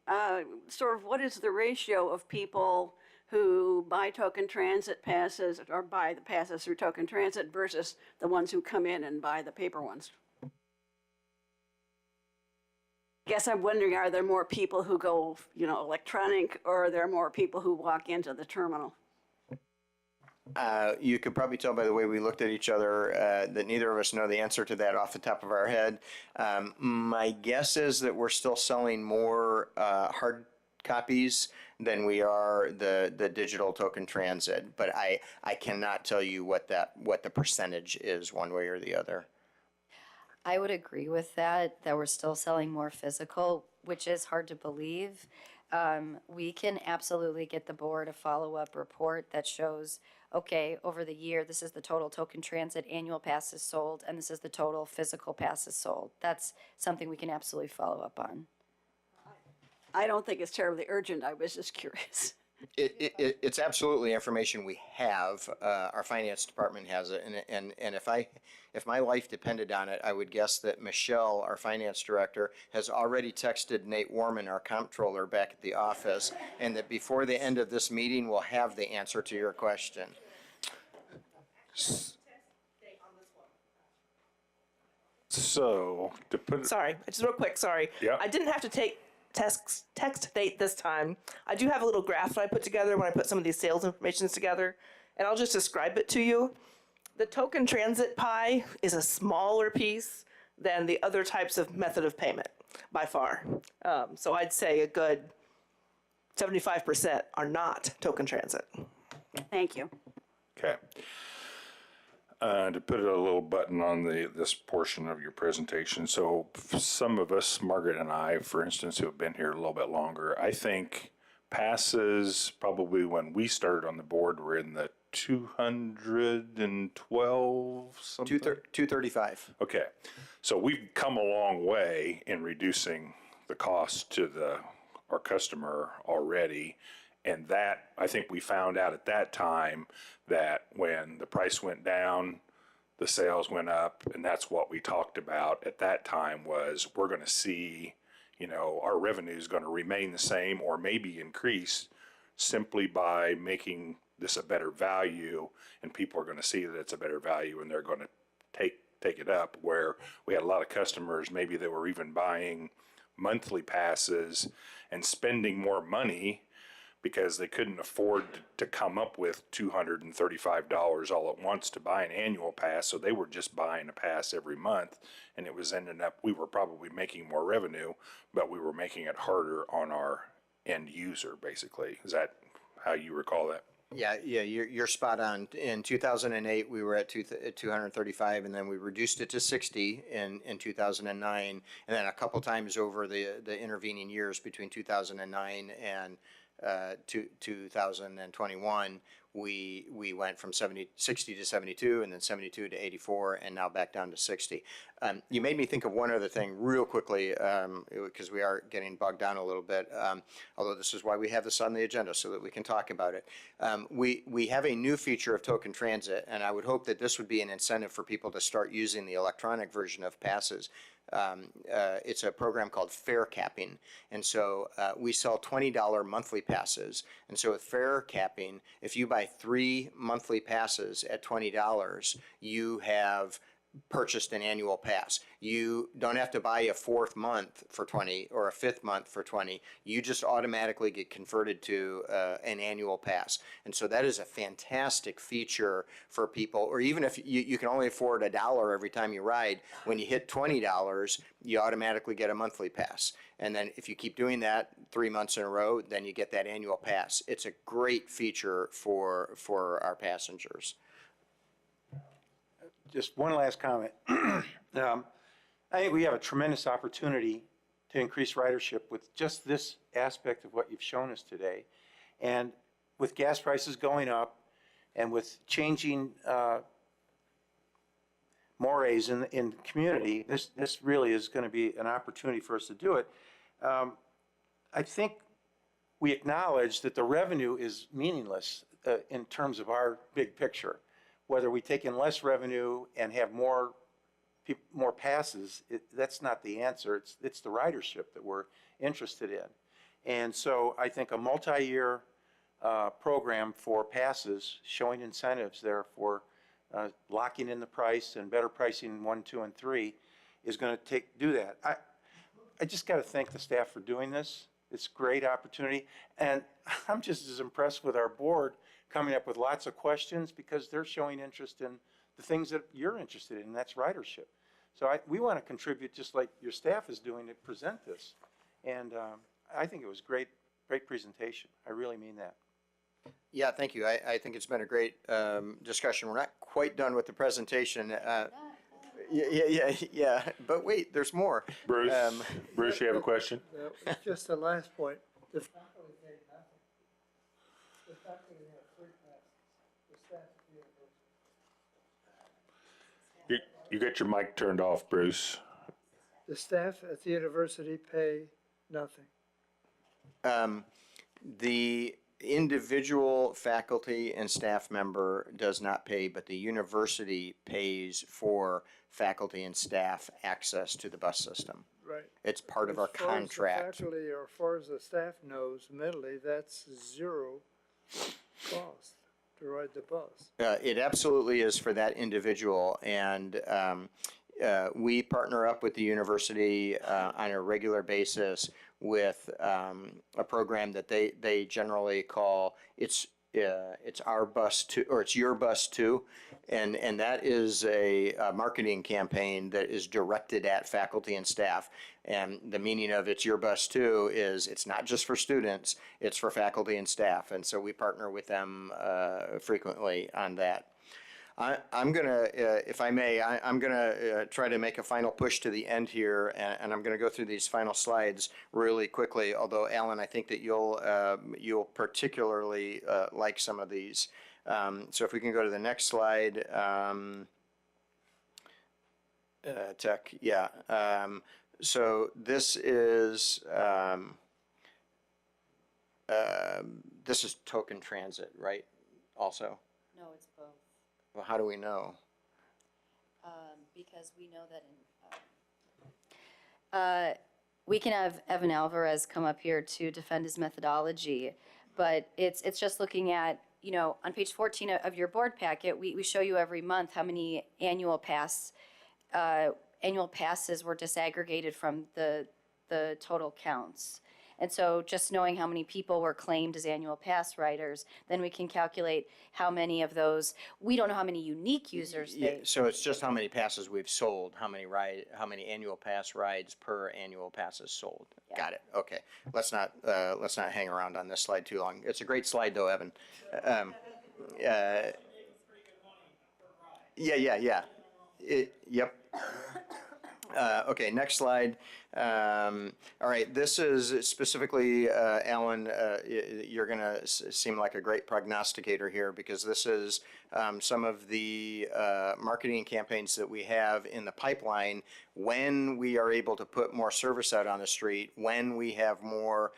sort of what is the ratio of people who buy token transit passes or buy the passes through token transit versus the ones who come in and buy the paper ones? I guess I'm wondering, are there more people who go, electronic, or are there more people who walk into the terminal? You could probably tell by the way we looked at each other that neither of us know the answer to that off the top of our head. My guess is that we're still selling more hard copies than we are the digital token transit, but I cannot tell you what the percentage is one way or the other. I would agree with that we're still selling more physical, which is hard to believe. We can absolutely get the board a follow-up report that shows, okay, over the year, this is the total token transit annual passes sold, and this is the total physical passes sold. That's something we can absolutely follow up on. I don't think it's terribly urgent. I was just curious. It's absolutely information we have. Our finance department has it, and if my life depended on it, I would guess that Michelle, our finance director, has already texted Nate Warman, our comptroller, back at the office, and that before the end of this meeting, we'll have the answer to your question. So, to put Sorry, just real quick, sorry. Yeah. I didn't have to take text date this time. I do have a little graph that I put together when I put some of these sales informations together, and I'll just describe it to you. The token transit pie is a smaller piece than the other types of method of payment by far. So I'd say a good 75% are not token transit. Thank you. Okay. To put a little button on this portion of your presentation, so some of us, Margaret and I, for instance, who have been here a little bit longer, I think passes probably when we started on the board were in the 212 something? 235. Okay, so we've come a long way in reducing the cost to our customer already. And that, I think we found out at that time that when the price went down, the sales went up, and that's what we talked about at that time was we're going to see, our revenue is going to remain the same or maybe increase simply by making this a better value, and people are going to see that it's a better value and they're going to take it up, where we had a lot of customers maybe that were even buying monthly passes and spending more money because they couldn't afford to come up with $235 all at once to buy an annual pass, so they were just buying a pass every month, and it was ending up, we were probably making more revenue, but we were making it harder on our end user, basically. Is that how you recall that? Yeah, you're spot on. In 2008, we were at 235, and then we reduced it to 60 in 2009, and then a couple times over the intervening years between 2009 and 2021, we went from 60 to 72, and then 72 to 84, and now back down to 60. You made me think of one other thing real quickly, because we are getting bogged down a little bit, although this is why we have this on the agenda, so that we can talk about it. We have a new feature of token transit, and I would hope that this would be an incentive for people to start using the electronic version of passes. It's a program called fare capping, and so we sell $20 monthly passes, and so with fare capping, if you buy 3 monthly passes at $20, you have purchased an annual pass. You don't have to buy a 4th month for 20 or a 5th month for 20. You just automatically get converted to an annual pass. And so that is a fantastic feature for people, or even if you can only afford $1 every time you ride, when you hit $20, you automatically get a monthly pass. And then if you keep doing that 3 months in a row, then you get that annual pass. It's a great feature for our passengers. just one last comment. I think we have a tremendous opportunity to increase ridership with just this aspect of what you've shown us today. And with gas prices going up and with changing mores in the community, this really is going to be an opportunity for us to do it. I think we acknowledge that the revenue is meaningless in terms of our big picture. Whether we take in less revenue and have more passes, that's not the answer. It's the ridership that we're interested in. And so I think a multi-year program for passes, showing incentives there for locking in the price and better pricing in 1, 2, and 3 is going to do that. I just got to thank the staff for doing this. It's a great opportunity. And I'm just as impressed with our board coming up with lots of questions because they're showing interest in the things that you're interested in, and that's ridership. So we want to contribute just like your staff is doing to present this. And I think it was great presentation. I really mean that. Yeah, thank you. I think it's been a great discussion. We're not quite done with the presentation. Yeah. But wait, there's more. Bruce, Bruce, you have a question? Just the last point. The faculty pay nothing. The faculty have free passes. The staff at the university. You got your mic turned off, Bruce. The staff at the university pay nothing. The individual faculty and staff member does not pay, but the university pays for faculty and staff access to the bus system. Right. It's part of our contract. As far as the faculty or as far as the staff knows, mentally, that's zero cost to ride the bus. It absolutely is for that individual, and we partner up with the university on a regular basis with a program that they generally call it's our bus too, or it's your bus too, and that is a marketing campaign that is directed at faculty and staff. And the meaning of it's your bus too is it's not just for students, it's for faculty and staff, and so we partner with them frequently on that. I'm going to, if I may, I'm going to try to make a final push to the end here, and I'm going to go through these final slides really quickly, although, Alan, I think that you'll particularly like some of these. So if we can go to the next slide. Tech, yeah. So this is token transit, right, also? No, it's both. Well, how do we know? Because we know that we can have Evan Alvarez come up here to defend his methodology, but it's just looking at, on page 14 of your board packet, we show you every month how many annual passes were disaggregated from the total counts. And so just knowing how many people were claimed as annual pass riders, then we can calculate how many of those, we don't know how many unique users they. So it's just how many passes we've sold, how many annual pass rides per annual passes sold. Yeah. Got it. Okay. Let's not hang around on this slide too long. It's a great slide though, Evan. Yeah. Yep. Okay, next slide. All right, this is specifically, Alan, you're going to seem like a great prognosticator here because this is some of the marketing campaigns that we have in the pipeline when we are able to put more service out on the street, when we have more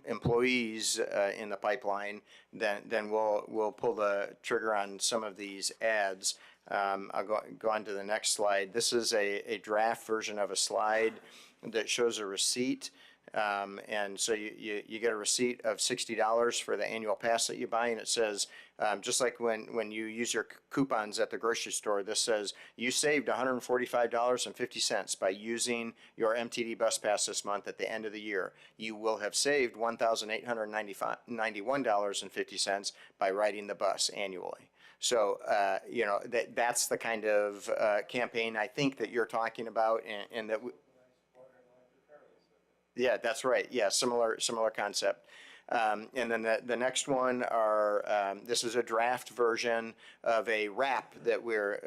employees in the pipeline, then we'll pull the trigger on some of these ads. I'll go on to the next slide. This is a draft version of a slide that shows a receipt. And so you get a receipt of $60 for the annual pass that you buy, and it says, just like when you use your coupons at the grocery store, this says you saved $145.50 by using your MTD bus pass this month at the end of the year. You will have saved $1,891.50 by riding the bus annually. So, that's the kind of campaign I think that you're talking about, and that. Yeah, that's right. Yeah, similar concept. And then the next one are, this is a draft version of a wrap that we're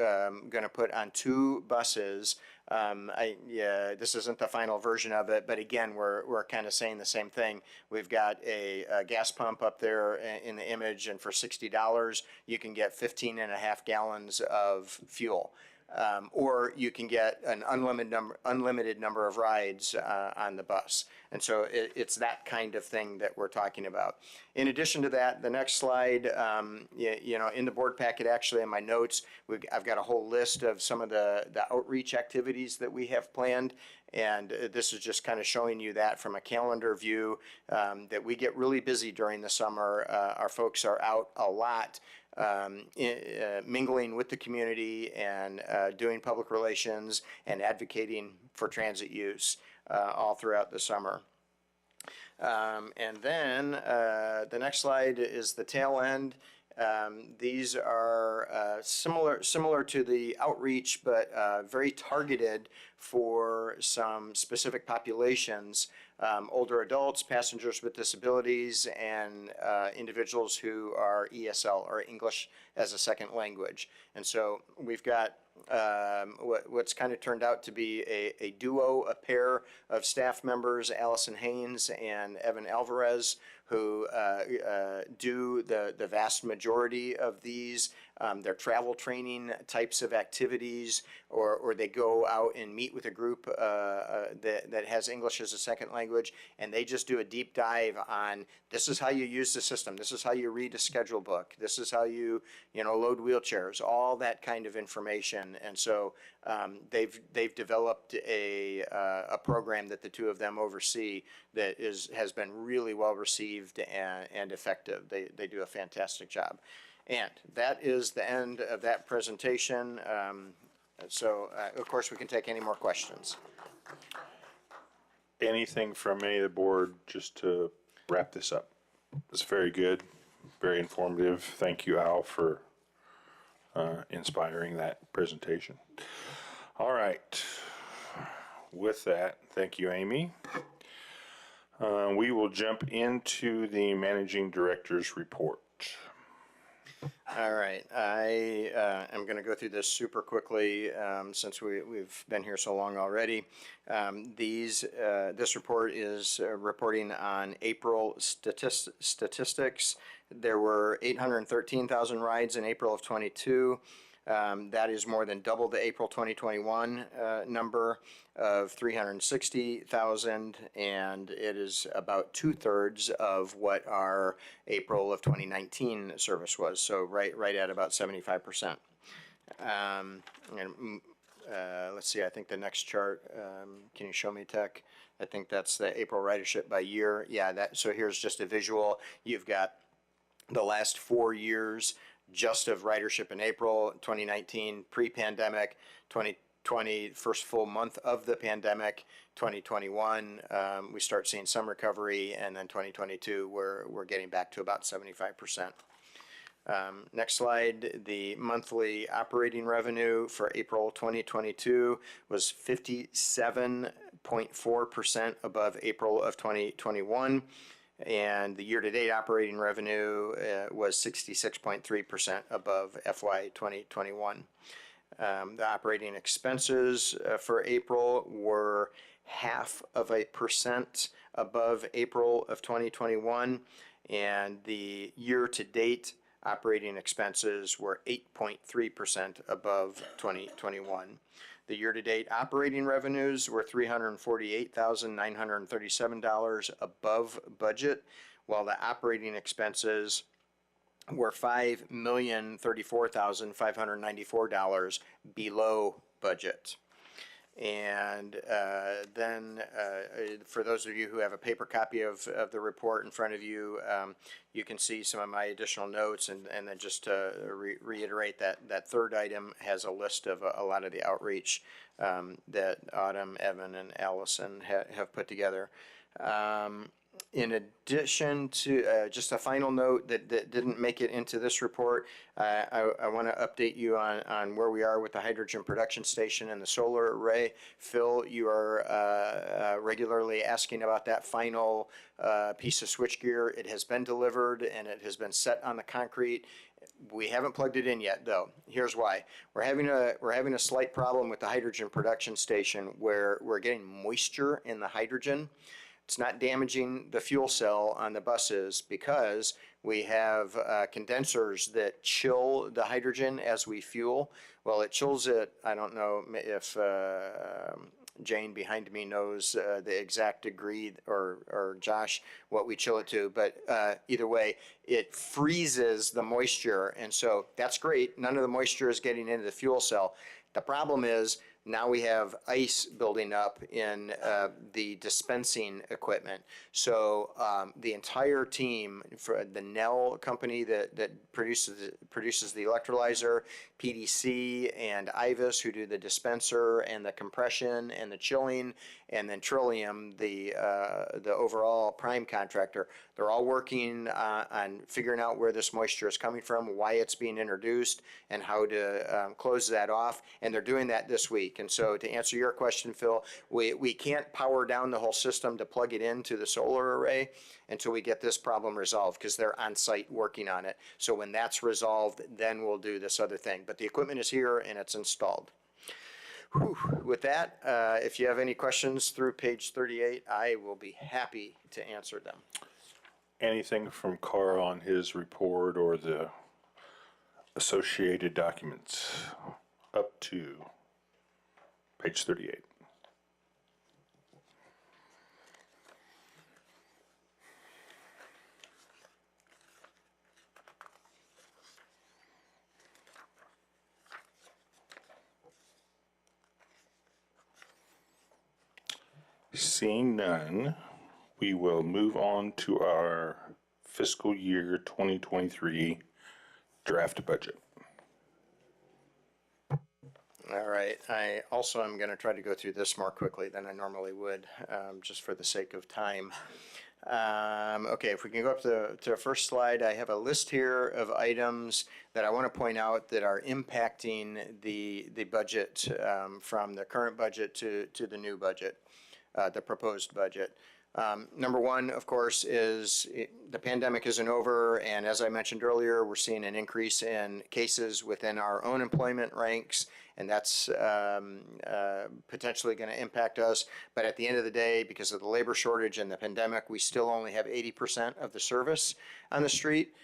going to put on 2 buses. This isn't the final version of it, but again, we're kind of saying the same thing. We've got a gas pump up there in the image, and for $60, you can get 15.5 gallons of fuel. Or you can get an unlimited number of rides on the bus. And so it's that kind of thing that we're talking about. In addition to that, the next slide, in the board packet, actually in my notes, I've got a whole list of some of the outreach activities that we have planned. And this is just kind of showing you that from a calendar view, that we get really busy during the summer. Our folks are out a lot. Mingling with the community and doing public relations and advocating for transit use all throughout the summer. And then the next slide is the tail end. These are similar to the outreach, but very targeted for some specific populations. Older adults, passengers with disabilities, and individuals who are ESL, or English as a second language. And so we've got what's kind of turned out to be a duo, a pair of staff members, Allison Haynes and Evan Alvarez, who do the vast majority of these. They're travel training types of activities, or they go out and meet with a group that has English as a second language, and they just do a deep dive on, this is how you use the system, this is how you read a schedule book, this is how you load wheelchairs, all that kind of information. And so they've developed a program that the two of them oversee that has been really well received and effective. They do a fantastic job. And that is the end of that presentation. Of course, we can take any more questions. Anything from any of the board just to wrap this up? It's very good, very informative. Thank you, Al, for inspiring that presentation. All right. With that, thank you, Amy. We will jump into the managing director's report. All right, I am going to go through this super quickly since we've been here so long already. This report is reporting on April statistics. There were 813,000 rides in April of 22. That is more than double the April 2021 number of 360,000, and it is about 2/3 of what our April of 2019 service was. So right at about 75%. Let's see. I think the next chart. Can you show me, Tech? I think that's the April ridership by year. Yeah. So here's just a visual. You've got the last 4 years just of ridership in April 2019, pre-pandemic, 2020, first full month of the pandemic, 2021, we start seeing some recovery, and then 2022, we're getting back to about 75%. Next slide, the monthly operating revenue for April 2022 was 57.4% above April of 2021. And the year-to-date operating revenue was 66.3% above FY 2021. The operating expenses for April were 0.5% above April of 2021, and the year-to-date operating expenses were 8.3% above 2021. The year-to-date operating revenues were $348,937 above budget, while the operating expenses were $5,034,594 below budget. And then for those of you who have a paper copy of the report in front of you, you can see some of my additional notes, and then just to reiterate that third item has a list of a lot of the outreach that Autumn, Evan, and Allison have put together. In addition to just a final note that didn't make it into this report, I want to update you on where we are with the hydrogen production station and the solar array. Phil, you are regularly asking about that final piece of switchgear. It has been delivered and it has been set on the concrete. We haven't plugged it in yet, though. Here's why. We're having a slight problem with the hydrogen production station where we're getting moisture in the hydrogen. It's not damaging the fuel cell on the buses because we have condensers that chill the hydrogen as we fuel. Well, it chills it. I don't know if Jane behind me knows the exact degree, or Josh, what we chill it to, but either way, it freezes the moisture, and so that's great. None of the moisture is getting into the fuel cell. The problem is now we have ice building up in the dispensing equipment. So the entire team for the Nell company that produces the electrolyzer, PDC and Ivis, who do the dispenser and the compression and the chilling, and then Trillium, the overall prime contractor, they're all working on figuring out where this moisture is coming from, why it's being introduced, and how to close that off. And they're doing that this week. And so to answer your question, Phil, we can't power down the whole system to plug it into the solar array until we get this problem resolved, because they're on site working on it. So when that's resolved, then we'll do this other thing. But the equipment is here and it's installed. Whew. With that, if you have any questions through page 38, I will be happy to answer them. Anything from Carl on his report or the associated documents up to page 38? Seeing none, we will move on to our fiscal year 2023 draft budget. All right. I also am going to try to go through this more quickly than I normally would, just for the sake of time. Okay, if we can go up to the first slide, I have a list here of items that I want to point out that are impacting the budget, from the current budget to the new budget, the proposed budget. Number one, of course, is the pandemic isn't over, and as I mentioned earlier, we're seeing an increase in cases within our own employment ranks, and that's potentially going to impact us. But at the end of the day, because of the labor shortage and the pandemic, we still only have 80% of the service on the street.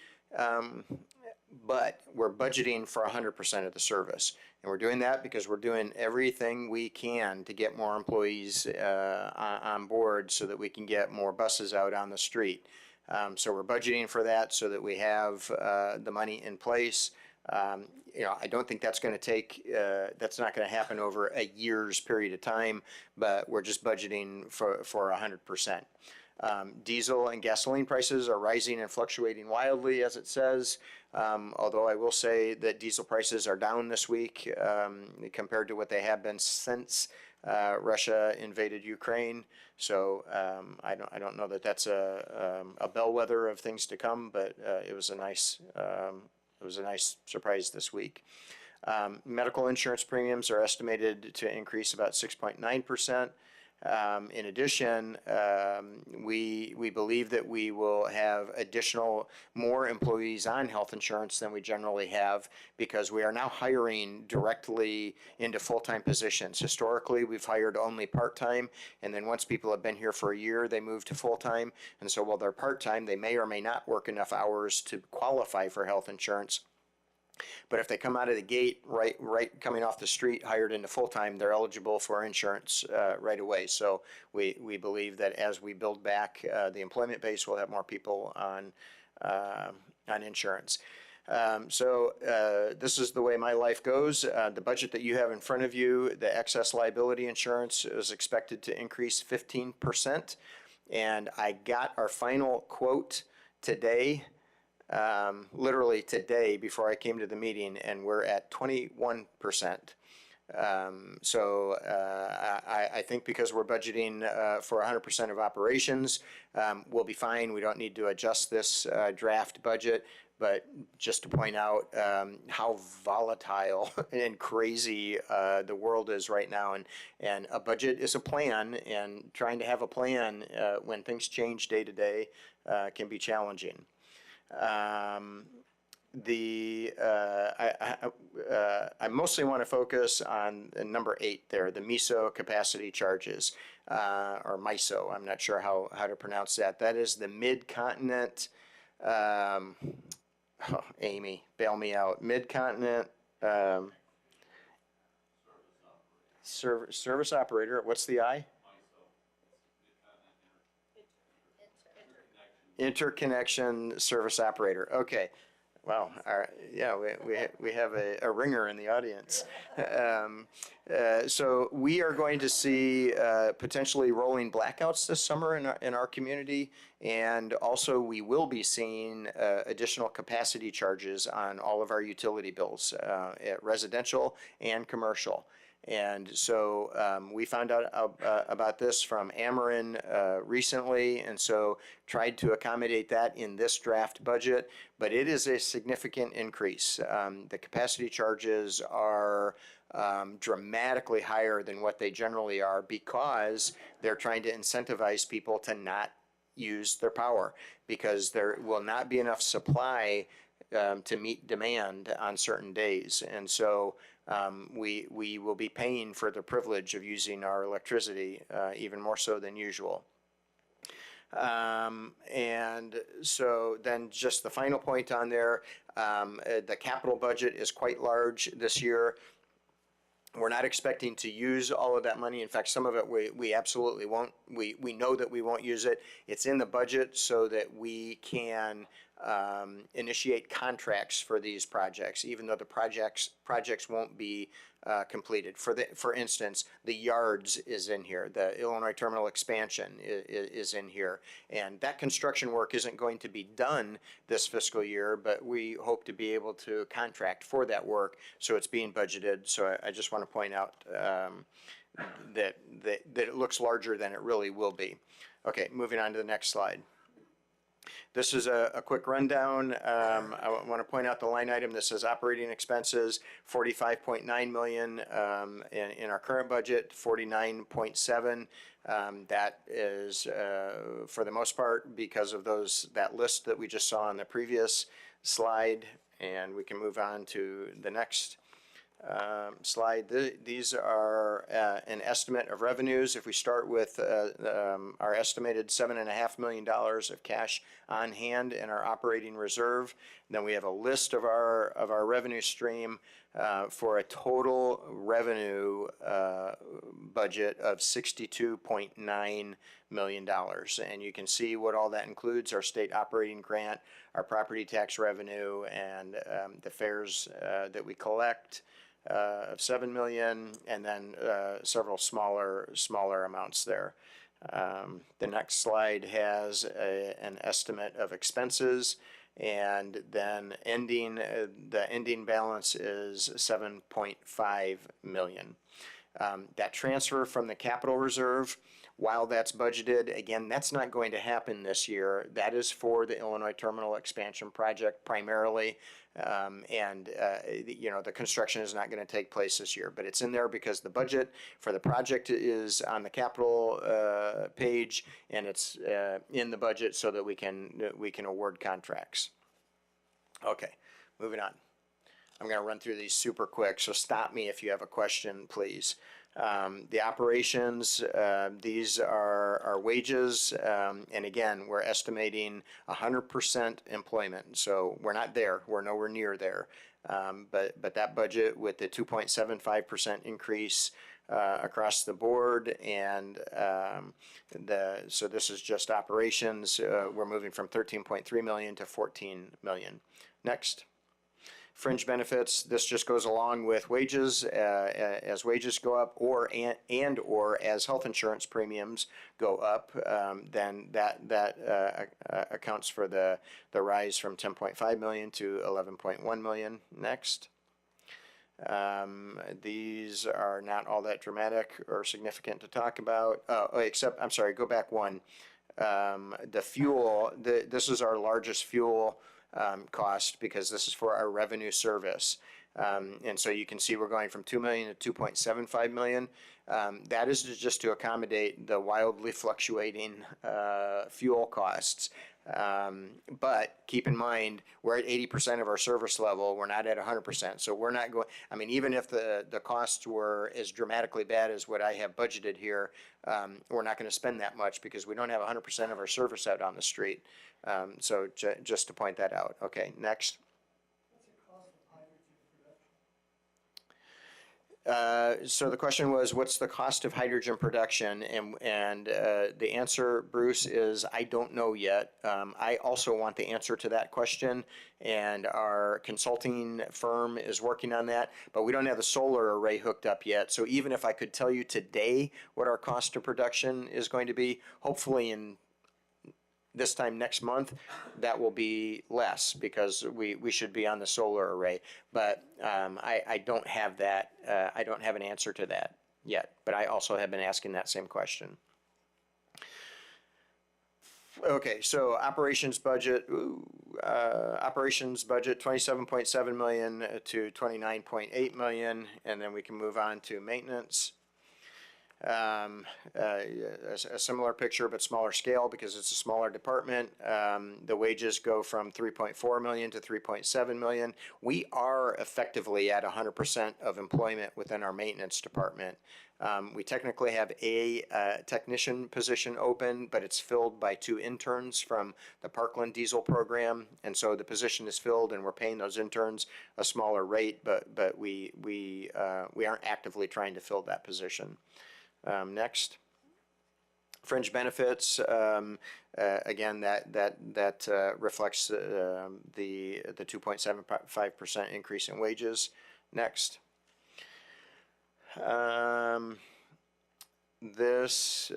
But we're budgeting for 100% of the service. And we're doing that because we're doing everything we can to get more employees on board so that we can get more buses out on the street. So we're budgeting for that so that we have the money in place. I don't think that's going to take, that's not going to happen over a year's period of time, but we're just budgeting for 100%. Diesel and gasoline prices are rising and fluctuating wildly, as it says. Although I will say that diesel prices are down this week compared to what they have been since Russia invaded Ukraine. So I don't know that that's a bellwether of things to come, but it was a nice surprise this week. Medical insurance premiums are estimated to increase about 6.9%. In addition, we believe that we will have more employees on health insurance than we generally have, because we are now hiring directly into full-time positions. Historically, we've hired only part-time, and then once people have been here for a year, they move to full-time. And so while they're part-time, they may or may not work enough hours to qualify for health insurance. But if they come out of the gate, right coming off the street, hired into full-time, they're eligible for insurance right away. So we believe that as we build back the employment base, we'll have more people on insurance. So this is the way my life goes. The budget that you have in front of you, the excess liability insurance is expected to increase 15%. And I got our final quote today. Literally today before I came to the meeting, and we're at 21%. I think because we're budgeting for 100% of operations, we'll be fine. We don't need to adjust this draft budget. But just to point out how volatile and crazy the world is right now, and a budget is a plan, and trying to have a plan when things change day to day can be challenging. I mostly want to focus on number 8 there, the MISO capacity charges, or MISO. I'm not sure how to pronounce that. That is the Mid-Continent. Oh, Amy, bail me out. Mid-Continent service operator. What's the I? Interconnection service operator. Okay. Wow. Yeah, we have a ringer in the audience. So we are going to see potentially rolling blackouts this summer in our community, and also we will be seeing additional capacity charges on all of our utility bills, at residential and commercial. And so we found out about this from Ameren recently, and so tried to accommodate that in this draft budget, but it is a significant increase. The capacity charges are dramatically higher than what they generally are because they're trying to incentivize people to not use their power, because there will not be enough supply to meet demand on certain days. And so we will be paying for the privilege of using our electricity even more so than usual. And so then just the final point on there, the capital budget is quite large this year. We're not expecting to use all of that money. In fact, some of it we absolutely won't. We know that we won't use it. It's in the budget so that we can initiate contracts for these projects, even though the projects won't be completed. For instance, the yards is in here. The Illinois terminal expansion is in here, and that construction work isn't going to be done this fiscal year, but we hope to be able to contract for that work, so it's being budgeted. So I just want to point out that it looks larger than it really will be. Okay, moving on to the next slide. This is a quick rundown. I want to point out the line item that says operating expenses, $45.9 million in our current budget, $49.7. That is, for the most part, because of that list that we just saw on the previous slide. And we can move on to the next slide. These are an estimate of revenues. If we start with our estimated $7.5 million of cash on hand in our operating reserve, then we have a list of our revenue stream for a total revenue budget of $62.9 million. And you can see what all that includes: our state operating grant, our property tax revenue, and the fares that we collect of $7 million, and then several smaller amounts there. The next slide has an estimate of expenses, and then the ending balance is $7.5 million. That transfer from the capital reserve, while that's budgeted, again, that's not going to happen this year. That is for the Illinois Terminal Expansion Project primarily, and the construction is not going to take place this year. But it's in there because the budget for the project is on the capital page, and it's in the budget so that we can award contracts. Okay, moving on. I'm going to run through these super quick, so stop me if you have a question, please. The operations, these are our wages, and again, we're estimating 100% employment, so we're not there. We're nowhere near there. But that budget with the 2.75% increase across the board, and so this is just operations. We're moving from $13.3 million to $14 million. Next. Fringe benefits, this just goes along with wages. As wages go up, or as health insurance premiums go up, then that accounts for the rise from $10.5 million to $11.1 million. Next. These are not all that dramatic or significant to talk about, except, I'm sorry, go back one. The fuel, this is our largest fuel cost because this is for our revenue service. And so you can see we're going from 2 million to 2.75 million. That is just to accommodate the wildly fluctuating fuel costs. But keep in mind, we're at 80% of our service level. We're not at 100%. So we're not going, I mean, even if the costs were as dramatically bad as what I have budgeted here, we're not going to spend that much because we don't have 100% of our service out on the street. So just to point that out. Okay, next. So the question was, what's the cost of hydrogen production? And the answer, Bruce, is I don't know yet. I also want the answer to that question, and our consulting firm is working on that, but we don't have the solar array hooked up yet. So even if I could tell you today what our cost of production is going to be, hopefully in this time next month, that will be less because we should be on the solar array. But I don't have that. I don't have an answer to that yet. But I also have been asking that same question. Okay, so operations budget. Operations budget 27.7 million to 29.8 million, and then we can move on to maintenance. A similar picture but smaller scale because it's a smaller department. The wages go from 3.4 million to 3.7 million. We are effectively at 100% of employment within our maintenance department. We technically have a technician position open, but it's filled by 2 interns from the Parkland diesel program, and so the position is filled and we're paying those interns a smaller rate, but we aren't actively trying to fill that position. Next, fringe benefits. Again, that reflects the 2.75% increase in wages. Next, there's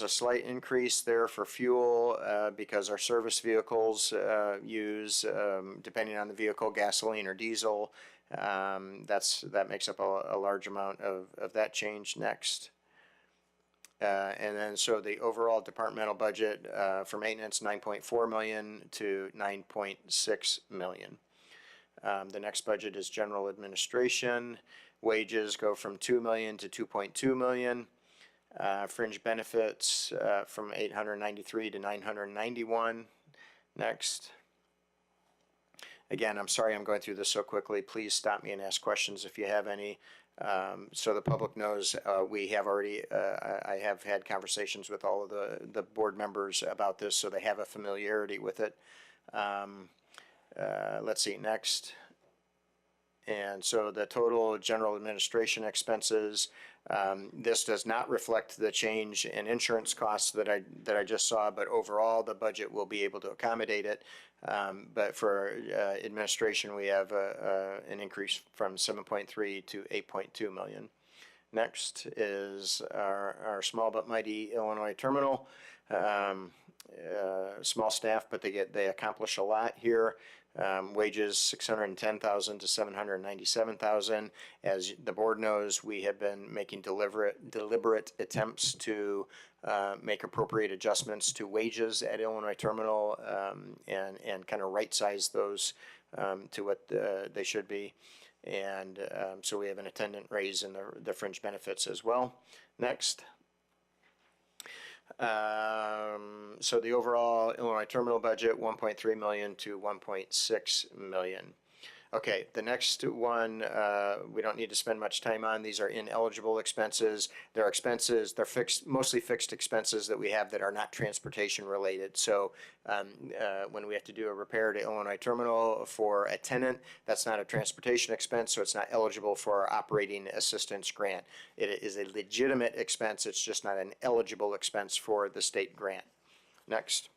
a slight increase there for fuel because our service vehicles use, depending on the vehicle, gasoline or diesel. That makes up a large amount of that change. Next. And then so the overall departmental budget for maintenance, 9.4 million to 9.6 million. The next budget is general administration. Wages go from 2 million to 2.2 million. Fringe benefits from 893 to 991. Next. Again, I'm sorry I'm going through this so quickly. Please stop me and ask questions if you have any. So the public knows we have already, I have had conversations with all of the board members about this, so they have a familiarity with it. Let's see, next. And so the total general administration expenses, this does not reflect the change in insurance costs that I just saw, but overall the budget will be able to accommodate it. But for administration, we have an increase from 7.3 to 8.2 million. Next is our small but mighty Illinois terminal. Small staff, but they accomplish a lot here. Wages 610,000 to 797,000. As the board knows, we have been making deliberate attempts to make appropriate adjustments to wages at Illinois Terminal and kind of right size those to what they should be. And so we have an attendant raise in the fringe benefits as well. Next. So the overall Illinois Terminal budget, 1.3 million to 1.6 million. Okay, the next one we don't need to spend much time on. These are ineligible expenses. They're expenses, they're mostly fixed expenses that we have that are not transportation related. So when we have to do a repair to Illinois Terminal for a tenant, that's not a transportation expense, so it's not eligible for our operating assistance grant. It is a legitimate expense, it's just not an eligible expense for the state grant. Next.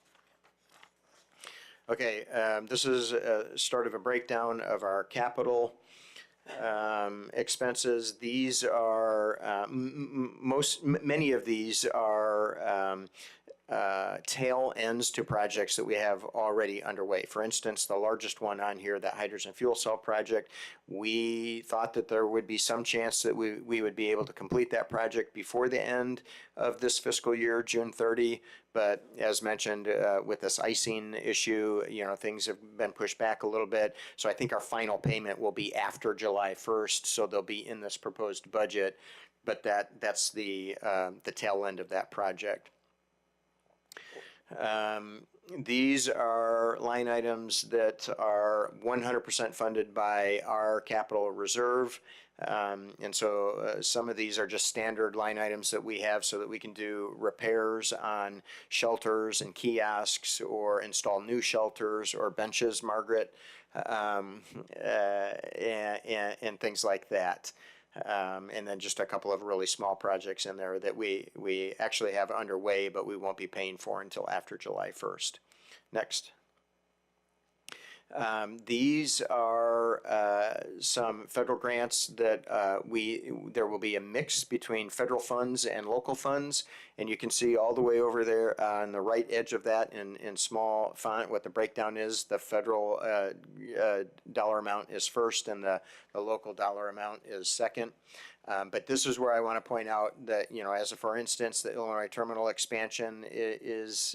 Okay, this is a start of a breakdown of our capital expenses. These are many of these are tail ends to projects that we have already underway. For instance, the largest one on here, that hydrogen fuel cell project, we thought that there would be some chance that we would be able to complete that project before the end of this fiscal year, June 30. But as mentioned, with this icing issue, things have been pushed back a little bit. So I think our final payment will be after July 1st. So they'll be in this proposed budget. But that's the tail end of that project. These are line items that are 100% funded by our capital reserve. And so some of these are just standard line items that we have so that we can do repairs on shelters and kiosks, or install new shelters or benches, Margaret, and things like that. And then just a couple of really small projects in there that we actually have underway, but we won't be paying for until after July 1st. Next. These are some federal grants that there will be a mix between federal funds and local funds, and you can see all the way over there on the right edge of that in small font what the breakdown is. The federal dollar amount is first, and the local dollar amount is second. But this is where I want to point out that, as a, for instance, the Illinois terminal expansion is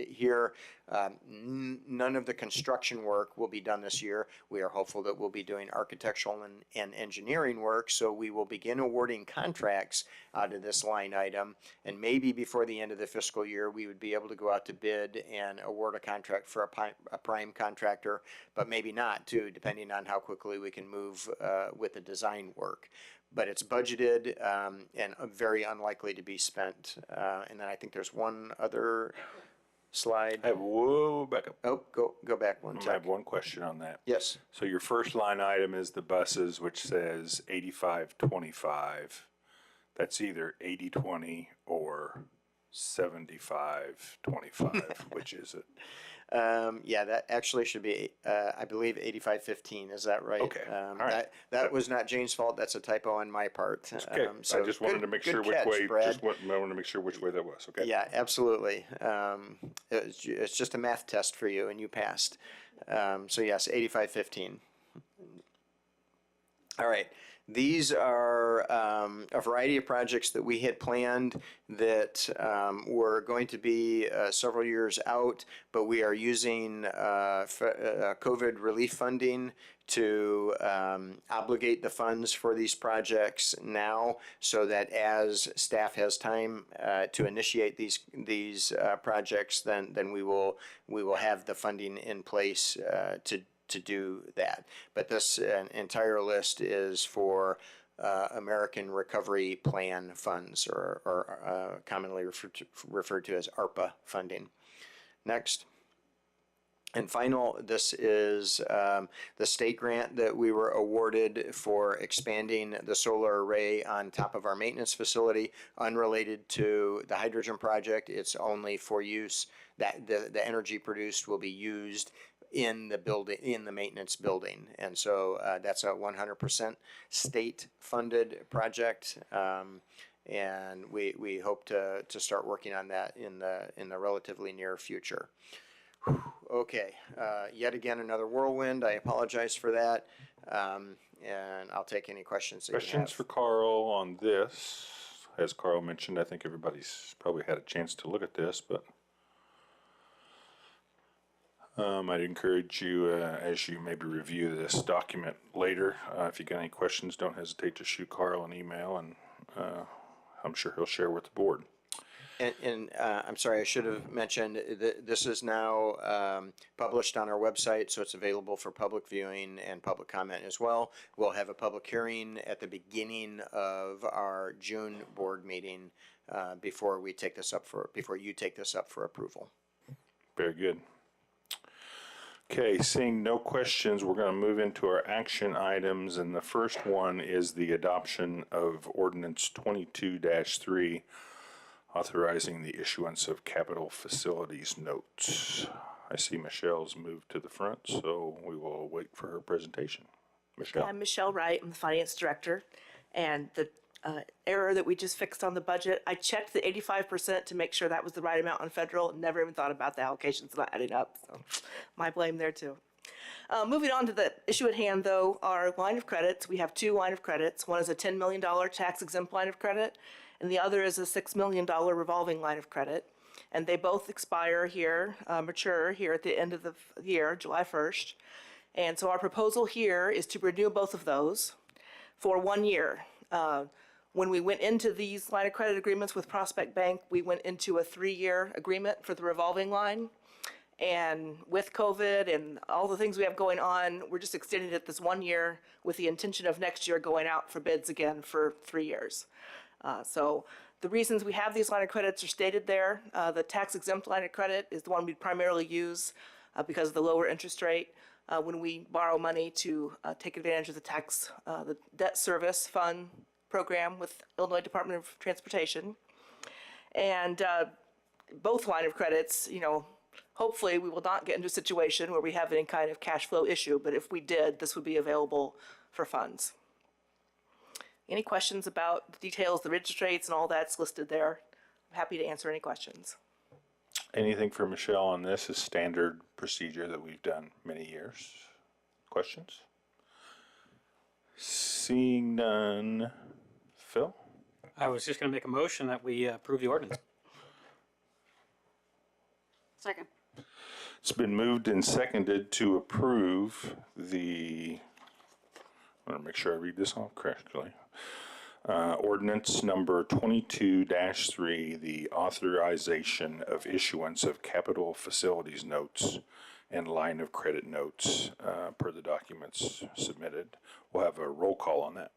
here. None of the construction work will be done this year. We are hopeful that we'll be doing architectural and engineering work, so we will begin awarding contracts out of this line item, and maybe before the end of the fiscal year we would be able to go out to bid and award a contract for a prime contractor, but maybe not too, depending on how quickly we can move with the design work. But it's budgeted and very unlikely to be spent. And then I think there's one other slide. Back up. Oh, go back one I sec. have one question on that. Yes. So your first line item is the buses, which says 85-25. That's either 80-20 or 75-25. Which is it? Yeah, that actually should be, I believe, 85-15. Is that right? Okay. All right. That was not Jane's fault. That's a typo on my part. Okay. So I just wanted to make sure good which catch, way. Brad. I wanted to make sure which way that was. Okay. Yeah, absolutely. It's just a math test for you, and you passed. So yes, 85-15. All right. These are a variety of projects that we had planned that were going to be several years out, but we are using COVID relief funding to obligate the funds for these projects now, so that as staff has time to initiate these projects, then we will have the funding in place to do that. But this entire list is for American Recovery Plan funds, or commonly referred to as ARPA funding. Next. And final, this is the state grant that we were awarded for expanding the solar array on top of our maintenance facility, unrelated to the hydrogen project. It's only for use that the energy produced will be used in the building, in the maintenance building. And so that's a 100% state funded project. And we hope to start working on that in the relatively near future. Okay, yet again another whirlwind. I apologize for that, and I'll take any questions that you have. Questions for Carl on this? As Carl mentioned, I think everybody's probably had a chance to look at this, but I'd encourage you, as you maybe review this document later, if you got any questions, don't hesitate to shoot Carl an email, and I'm sure he'll share with the board. And I'm sorry, I should have mentioned that this is now published on our website, so it's available for public viewing and public comment as well. We'll have a public hearing at the beginning of our June board meeting before you take this up for approval. Very good. Okay, seeing no questions, we're going to move into our action items, and the first one is the adoption of Ordinance 22-3, authorizing the issuance of capital facilities notes. I see Michelle's moved to the front, so we will wait for her presentation. Michelle. I'm Michelle Wright. I'm the finance director, and the error that we just fixed on the budget. I checked the 85% to make sure that was the right amount on federal. Never even thought about the allocations not adding up. So my blame there too. Moving on to the issue at hand, though, our line of credits. We have two line of credits. One is a $10 million tax exempt line of credit, and the other is a $6 million revolving line of credit. And they both expire here, mature here at the end of the year, July 1st. And so our proposal here is to renew both of those for 1 year. When we went into these line of credit agreements with Prospect Bank, we went into a 3-year agreement for the revolving line. And with COVID and all the things we have going on, we're just extending it this 1 year with the intention of next year going out for bids again for 3 years. So the reasons we have these line of credits are stated there. The tax exempt line of credit is the one we primarily use because of the lower interest rate when we borrow money to take advantage of the debt service fund program with Illinois Department of Transportation. And both line of credits, hopefully we will not get into a situation where we have any kind of cash flow issue, but if we did, this would be available for funds. Any questions about the details, the interest rates and all that's listed there? I'm happy to answer any questions. Anything for Michelle on this is standard procedure that we've done many years. Questions? Seeing none. Phil? I was just going to make a motion that we approve the ordinance. Second. It's been moved and seconded to approve the, I want to make sure I read this off correctly. Ordinance number 22-3, the authorization of issuance of capital facilities notes and line of credit notes per the documents submitted. We'll have a roll call on that.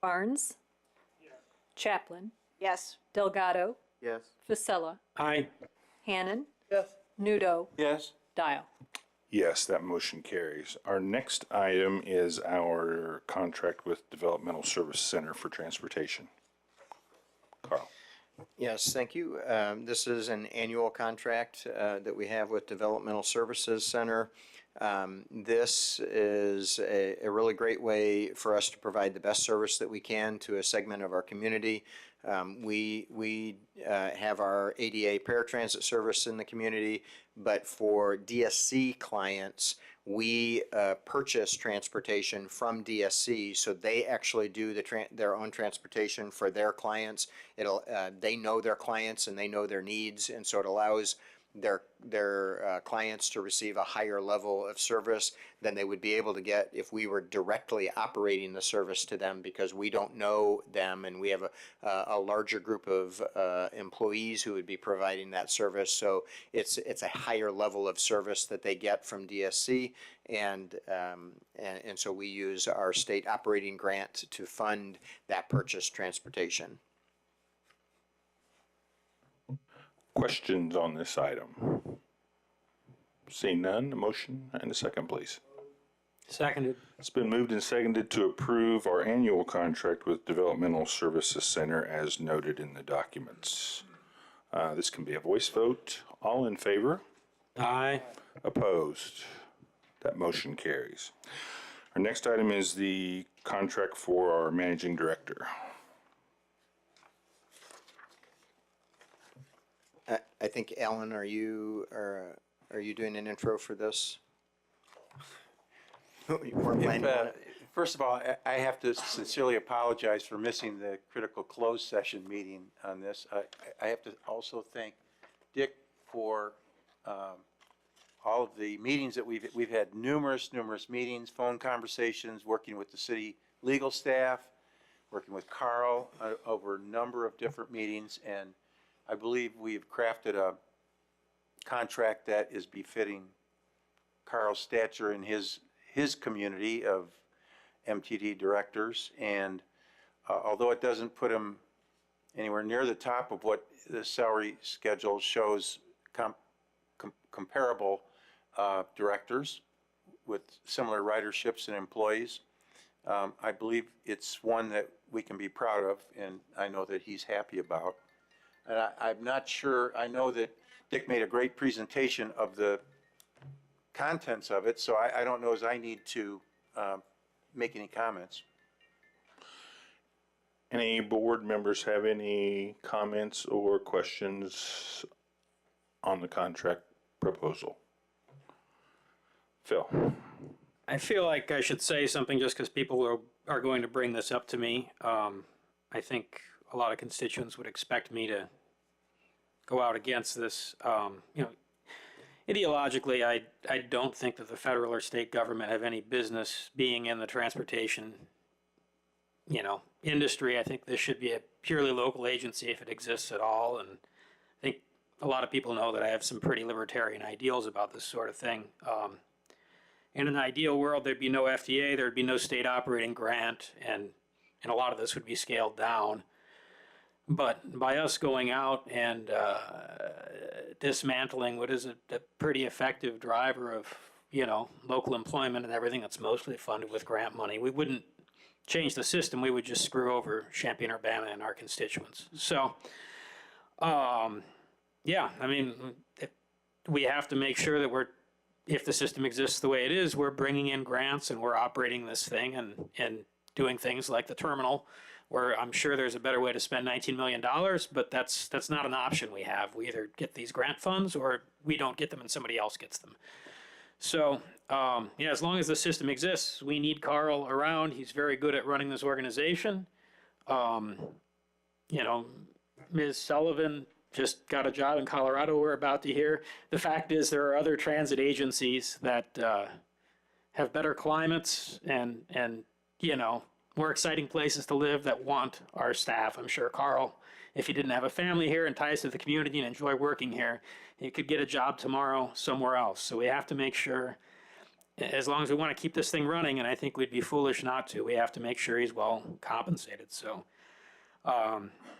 Barnes. Chaplin. Yes. Delgado. Yes. Fiscal. Aye. Hannon. Yes. Nudo. Yes. Dial. Yes, that motion carries. Our next item is our contract with Developmental Service Center for Transportation. Carl. Yes, thank you. This is an annual contract that we have with Developmental Services Center. This is a really great way for us to provide the best service that we can to a segment of our community. We have our ADA paratransit service in the community, but for DSC clients, we purchase transportation from DSC, so they actually do their own transportation for their clients. They know their clients and they know their needs, and so it allows their clients to receive a higher level of service than they would be able to get if we were directly operating the service to them, because we don't know them and we have a larger group of employees who would be providing that service. So it's a higher level of service that they get from DSC, and so we use our state operating grant to fund that purchase transportation. Questions on this item? Seeing none, a motion and a second, please. Seconded. It's been moved and seconded to approve our annual contract with Developmental Services Center as noted in the documents. This can be a voice vote. All in favor? Aye. Opposed? That motion carries. Our next item is the contract for our managing director. I think, Alan, are you doing an intro for this? You weren't planning on it? First of all, I have to sincerely apologize for missing the critical closed session meeting on this. I have to also thank Dick for all of the meetings that we've had numerous meetings, phone conversations, working with the city legal staff, working with Carl over a number of different meetings, and I believe we've crafted a contract that is befitting Carl's stature in his community of MTD directors. And although it doesn't put him anywhere near the top of what the salary schedule shows comparable directors with similar riderships and employees, I believe it's one that we can be proud of, and I know that he's happy about. And I'm not sure, I know that Dick made a great presentation of the contents of it, so I don't know as I need to make any comments. Any board members have any comments or questions on the contract proposal? Phil? I feel like I should say something just because people are going to bring this up to me. I think a lot of constituents would expect me to go out against this. Ideologically, I don't think that the federal or state government have any business being in the transportation, industry. I think this should be a purely local agency if it exists at all. And I think a lot of people know that I have some pretty libertarian ideals about this sort of thing. In an ideal world, there'd be no FDA, there'd be no state operating grant, and a lot of this would be scaled down. But by us going out and dismantling what is a pretty effective driver of, local employment and everything that's mostly funded with grant money, we wouldn't change the system. We would just screw over Champaign-Urbana and our constituents. So, we have to make sure that if the system exists the way it is, we're bringing in grants and we're operating this thing and doing things like the terminal, where I'm sure there's a better way to spend $19 million, but that's not an option we have. We either get these grant funds or we don't get them and somebody else gets them. So, as long as the system exists, we need Carl around. He's very good at running this organization. Ms. Sullivan just got a job in Colorado, we're about to hear. The fact is there are other transit agencies that have better climates and more exciting places to live that want our staff. I'm sure Carl, if he didn't have a family here and ties to the community and enjoy working here, he could get a job tomorrow somewhere else. So we have to make sure, as long as we want to keep this thing running, and I think we'd be foolish not to, we have to make sure he's well compensated. So,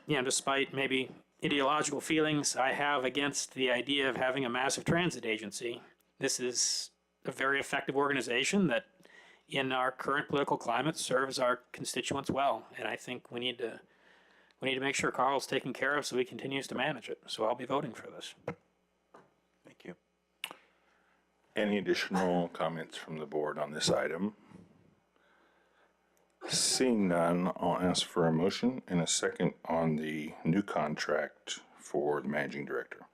despite maybe ideological feelings I have against the idea of having a massive transit agency, this is a very effective organization that in our current political climate serves our constituents well. And I think we need to make sure Carl's taken care of so he continues to manage it. So I'll be voting for this. Thank you. Any additional comments from the board on this item? Seeing none, I'll ask for a motion and a second on the new contract for the managing director.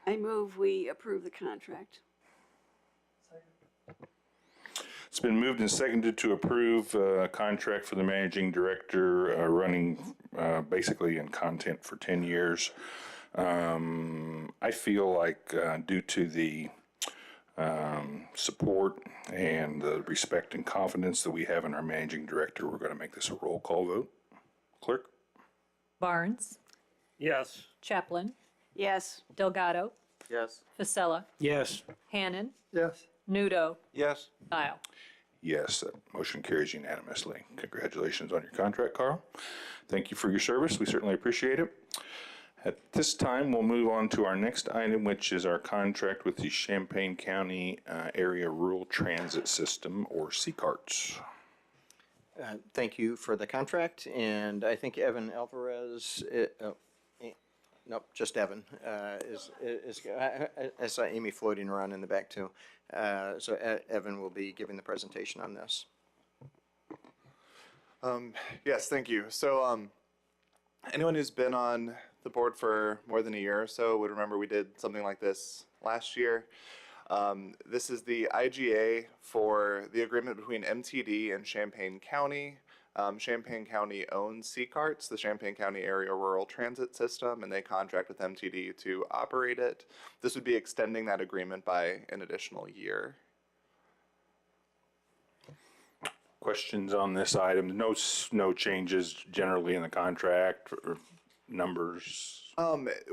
I move we approve the contract. It's been moved and seconded to approve a contract for the managing director running basically in content for 10 years. I feel like due to the support and the respect and confidence that we have in our managing director, we're going to make this a roll call vote. Clerk? Barnes, Yes. Chaplin, Yes. Delgado, Yes. Fisella, Yes. Hannon, Yes, Nudo, Yes. Dial. Yes, that motion carries unanimously. Congratulations on your contract, Carl. Thank you for your service. We certainly appreciate it. At this time, we'll move on to our next item, which is our contract with the Champaign County Area Rural Transit System, or CCARTS. Thank you for the contract, and I think Evan Alvarez, nope, just Evan, I saw Amy floating around in the back too. So Evan will be giving the presentation on this. Yes, thank you. So anyone who's been on the board for more than a year or so would remember we did something like this last year. This is the IGA for the agreement between MTD and Champaign County. Champaign County owns CCARTS, the Champaign County Area Rural Transit System, and they contract with MTD to operate it. This would be extending that agreement by an additional year. Questions on this item? No changes generally in the contract or numbers,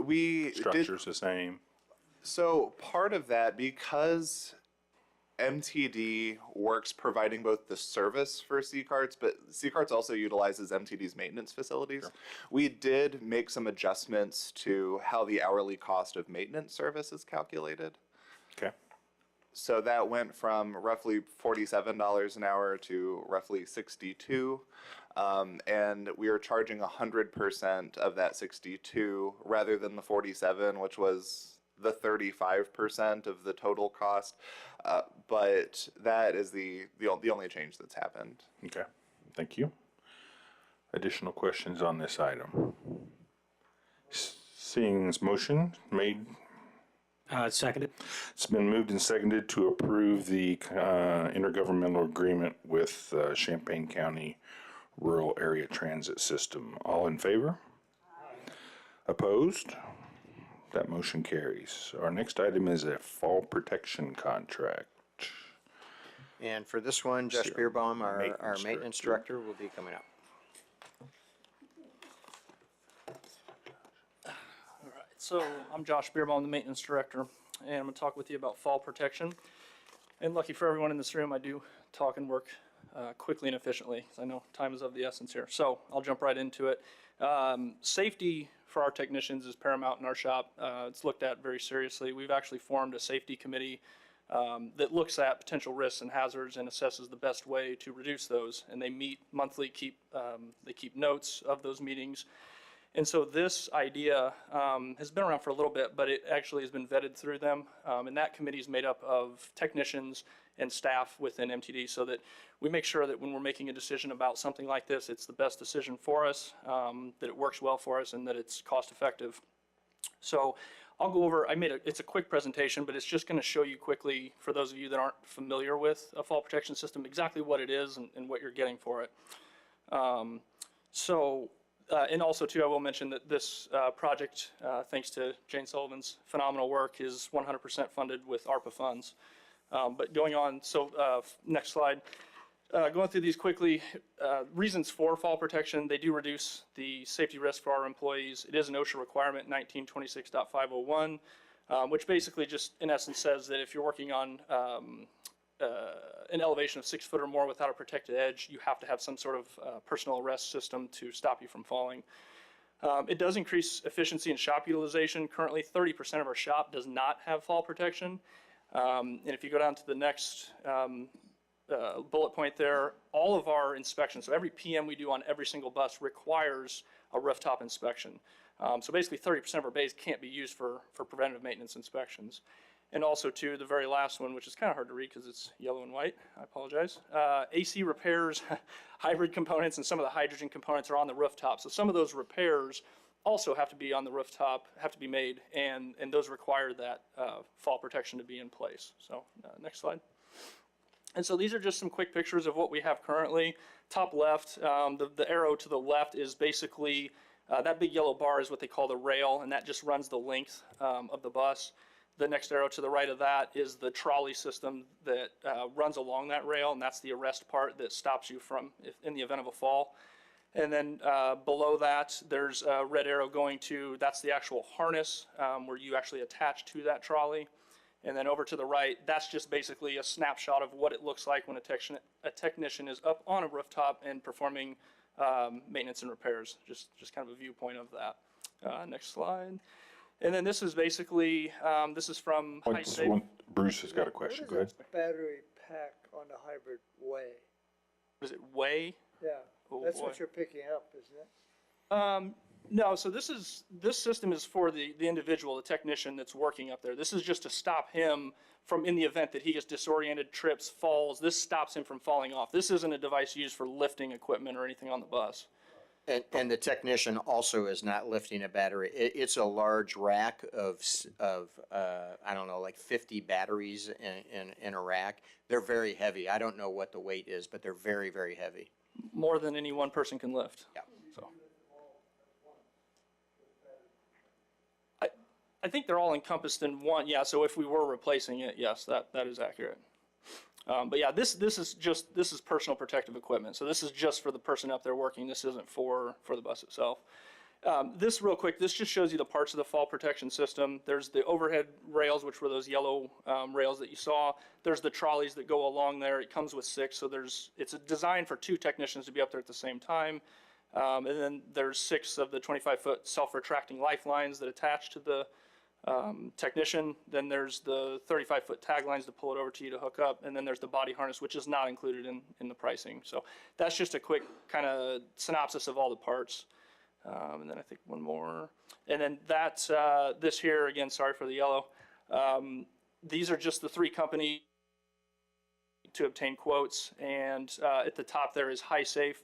We structure's the same. So part of that, because MTD works providing both the service for CCARTS, but CCARTS also utilizes MTD's maintenance facilities. Sure. We did make some adjustments to how the hourly cost of maintenance service is calculated. Okay. So that went from roughly $47 an hour to roughly $62. And we are charging 100% of that 62 rather than the 47, which was the 35% of the total cost. But that is the only change that's happened. Okay, thank you. Additional questions on this item? Seeing this motion made, Seconded. it's been moved and seconded to approve the intergovernmental agreement with Champaign County Rural Area Transit System. All in favor? Opposed? That motion carries. Our next item is a fall protection contract. And for this one, Josh Sure. Beerbaum, our Maintenance maintenance director, will be coming up. So I'm Josh Beerbaum, the maintenance director, and I'm going to talk with you about fall protection. And lucky for everyone in this room, I do talk and work quickly and efficiently, because I know time is of the essence here. So I'll jump right into it. Safety for our technicians is paramount in our shop. It's looked at very seriously. We've actually formed a safety committee that looks at potential risks and hazards and assesses the best way to reduce those. And they meet monthly, they keep notes of those meetings. And so this idea has been around for a little bit, but it actually has been vetted through them. And that committee is made up of technicians and staff within MTD, so that we make sure that when we're making a decision about something like this, it's the best decision for us, that it works well for us, and that it's cost effective. So I'll go over, it's a quick presentation, but it's just going to show you quickly, for those of you that aren't familiar with a fall protection system, exactly what it is and what you're getting for it. And also, too, I will mention that this project, thanks to Jane Sullivan's phenomenal work, is 100% funded with ARPA funds. But going on, next slide. Going through these quickly, reasons for fall protection, they do reduce the safety risk for our employees. It is an OSHA requirement, 1926.501, which basically just, in essence, says that if you're working on an elevation of 6 foot or more without a protected edge, you have to have some sort of personal arrest system to stop you from falling. It does increase efficiency and shop utilization. Currently, 30% of our shop does not have fall protection. And if you go down to the next bullet point there, all of our inspections, so every PM we do on every single bus requires a rooftop inspection. So basically 30% of our bays can't be used for preventative maintenance inspections. And also, too, the very last one, which is kind of hard to read because it's yellow and white, I apologize. AC repairs, hybrid components, and some of the hydrogen components are on the rooftop. So some of those repairs also have to be on the rooftop, have to be made, and those require that fall protection to be in place. So next slide. And so these are just some quick pictures of what we have currently. Top left, the arrow to the left is basically, that big yellow bar is what they call the rail, and that just runs the length of the bus. The next arrow to the right of that is the trolley system that runs along that rail, and that's the arrest part that stops you from, in the event of a fall. And then below that, there's a red arrow going to, that's the actual harness where you actually attach to that trolley. And then over to the right, that's just basically a snapshot of what it looks like when a technician is up on a rooftop and performing maintenance and repairs. Just kind of a viewpoint of that. Next slide. And then this is basically, this is from High Safe. Bruce has got a question. Go ahead. Battery pack on the hybrid way. Is it way? Yeah, Oh, that's boy. what you're picking up, isn't it? No, so this system is for the individual, the technician that's working up there. This is just to stop him from, in the event that he gets disoriented, trips, falls, this stops him from falling off. This isn't a device used for lifting equipment or anything on the bus. And the technician also is not lifting a battery. It's a large rack of I don't know, like 50 batteries in a rack. They're very heavy. I don't know what the weight is, but they're very, very heavy. More than any one person can lift. Yeah. So. I think they're all encompassed in one. Yeah, so if we were replacing it, yes, that is accurate. But yeah, this is personal protective equipment. So this is just for the person up there working. This isn't for the bus itself. This real quick, this just shows you the parts of the fall protection system. There's the overhead rails, which were those yellow rails that you saw. There's the trolleys that go along there. It comes with 6, so it's designed for 2 technicians to be up there at the same time. And then there's 6 of the 25-foot self-retracting lifelines that attach to the technician. Then there's the 35-foot tag lines to pull it over to you to hook up, and then there's the body harness, which is not included in the pricing. So that's just a quick kind of synopsis of all the parts. And then I think one more, and then that's this here again. Sorry for the yellow. These are just the 3 companies to obtain quotes, and at the top there is High Safe.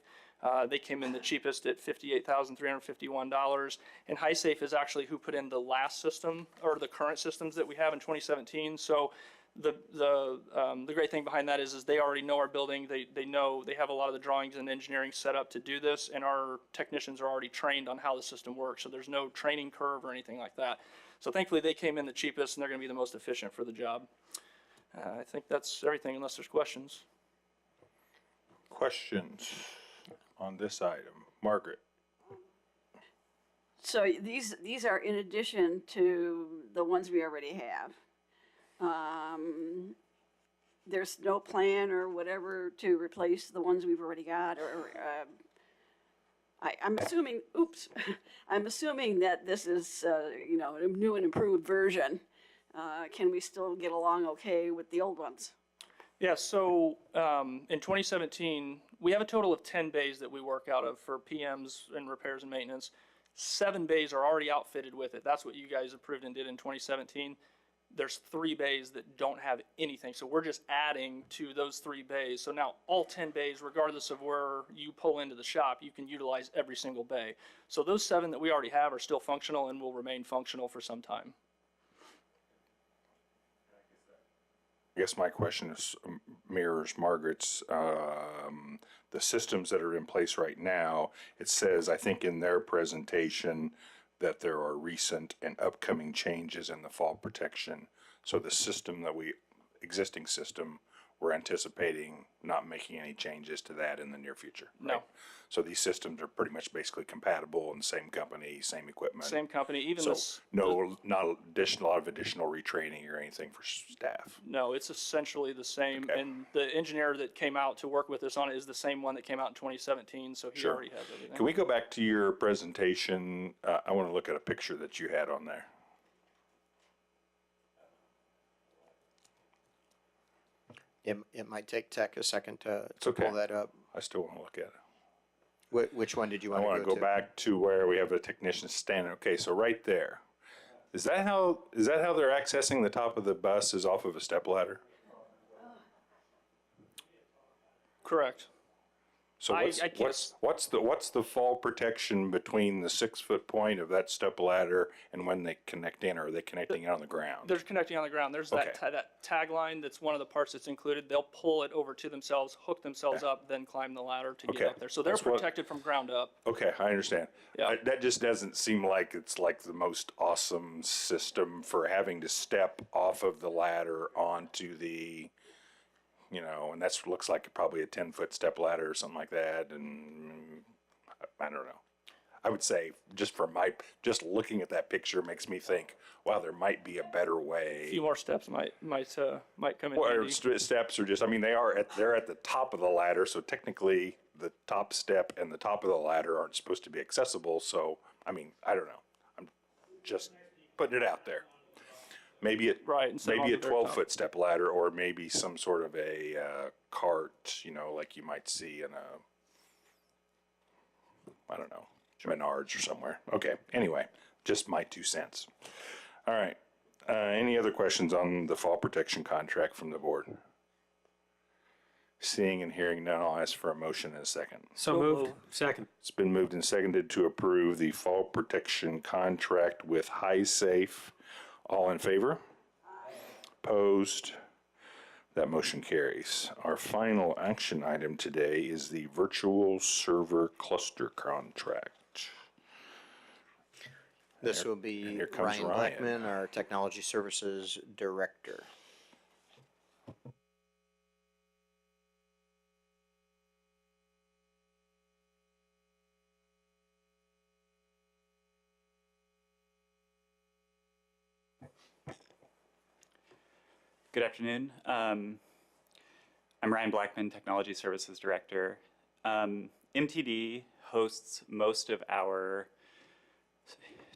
They came in the cheapest at $58,351. And HiSafe is actually who put in the last system, or the current systems that we have in 2017. So the great thing behind that is they already know our building. They know, they have a lot of the drawings and engineering set up to do this, and our technicians are already trained on how the system works. So there's no training curve or anything like that. So thankfully they came in the cheapest, and they're going to be the most efficient for the job. I think that's everything unless there's questions. Questions on this item? Margaret? So these are in addition to the ones we already have. There's no plan or whatever to replace the ones we've already got, or I'm assuming, oops, I'm assuming that this is, you know, a new and improved version. Can we still get along okay with the old ones? Yeah, so in 2017, we have a total of 10 bays that we work out of for PMs and repairs and maintenance. 7 bays are already outfitted with it. That's what you guys approved and did in 2017. There's 3 bays that don't have anything. So we're just adding to those 3 bays. So now all 10 bays, regardless of where you pull into the shop, you can utilize every single bay. So those 7 that we already have are still functional and will remain functional for some time. I guess my question is mirrors Margaret's. The systems that are in place right now, it says, I think in their presentation, that there are recent and upcoming changes in the fall protection. So the system that existing system, we're anticipating not making any changes to that in the near future. Right? No. So these systems are pretty much basically compatible and same company, same equipment. Same company, even So this. not a lot of additional retraining or anything for staff. No, it's essentially the same. Okay. And the engineer that came out to work with us on it is the same one that came out in 2017. So he Sure. already has everything. Can we go back to your presentation? I want to look at a picture that you had on there. It might take tech a second to okay. pull that up. I still want to look at it. Which one did you I want want to to go back to where we have a technician standing. Okay, so right there. Is that how they're accessing the top of the bus is off of a stepladder? Correct. So I can't- what's the fall protection between the 6-foot point of that stepladder and when they connect in, or are they connecting it on the ground? They're connecting on the ground. There's that tag line that's one of the parts that's included. They'll pull it over to themselves, hook themselves up, then climb the ladder to get up there. So they're protected from ground up. Okay, I understand. Yeah. That just doesn't seem like it's like the most awesome system for having to step off of the ladder onto the, you know, and that looks like probably a 10-foot step ladder or something like that. And I don't know. I would say just looking at that picture makes me think, wow, there might be a better way. A few more steps might come in Or handy. steps are just, I mean, they're at the top of the ladder. So technically the top step and the top of the ladder aren't supposed to be accessible. So, I mean, I don't know. I'm just putting it out there. Maybe instead of on maybe a the very top. 12-foot step ladder, or maybe some sort of a cart, you know, like you might see in I don't know, Menards or somewhere. Okay, anyway, just my 2 cents. All right, any other questions on the fall protection contract from the board? Seeing and hearing none, I'll ask for a motion in a second. So moved. Second. It's been moved and seconded to approve the fall protection contract with HiSafe. All in favor? Opposed? That motion carries. Our final action item today is the virtual server cluster contract. This will be here comes Ryan Ryan. Blackman, our Technology Services Director. Good afternoon. I'm Ryan Blackman, Technology Services Director. MTD hosts most of our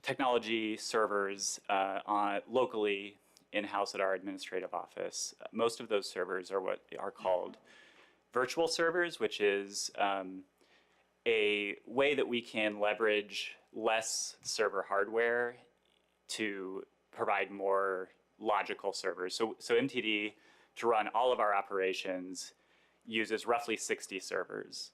technology servers locally in-house at our administrative office. Most of those servers are what are called virtual servers, which is a way that we can leverage less server hardware to provide more logical servers. So MTD, to run all of our operations, uses roughly 60 servers.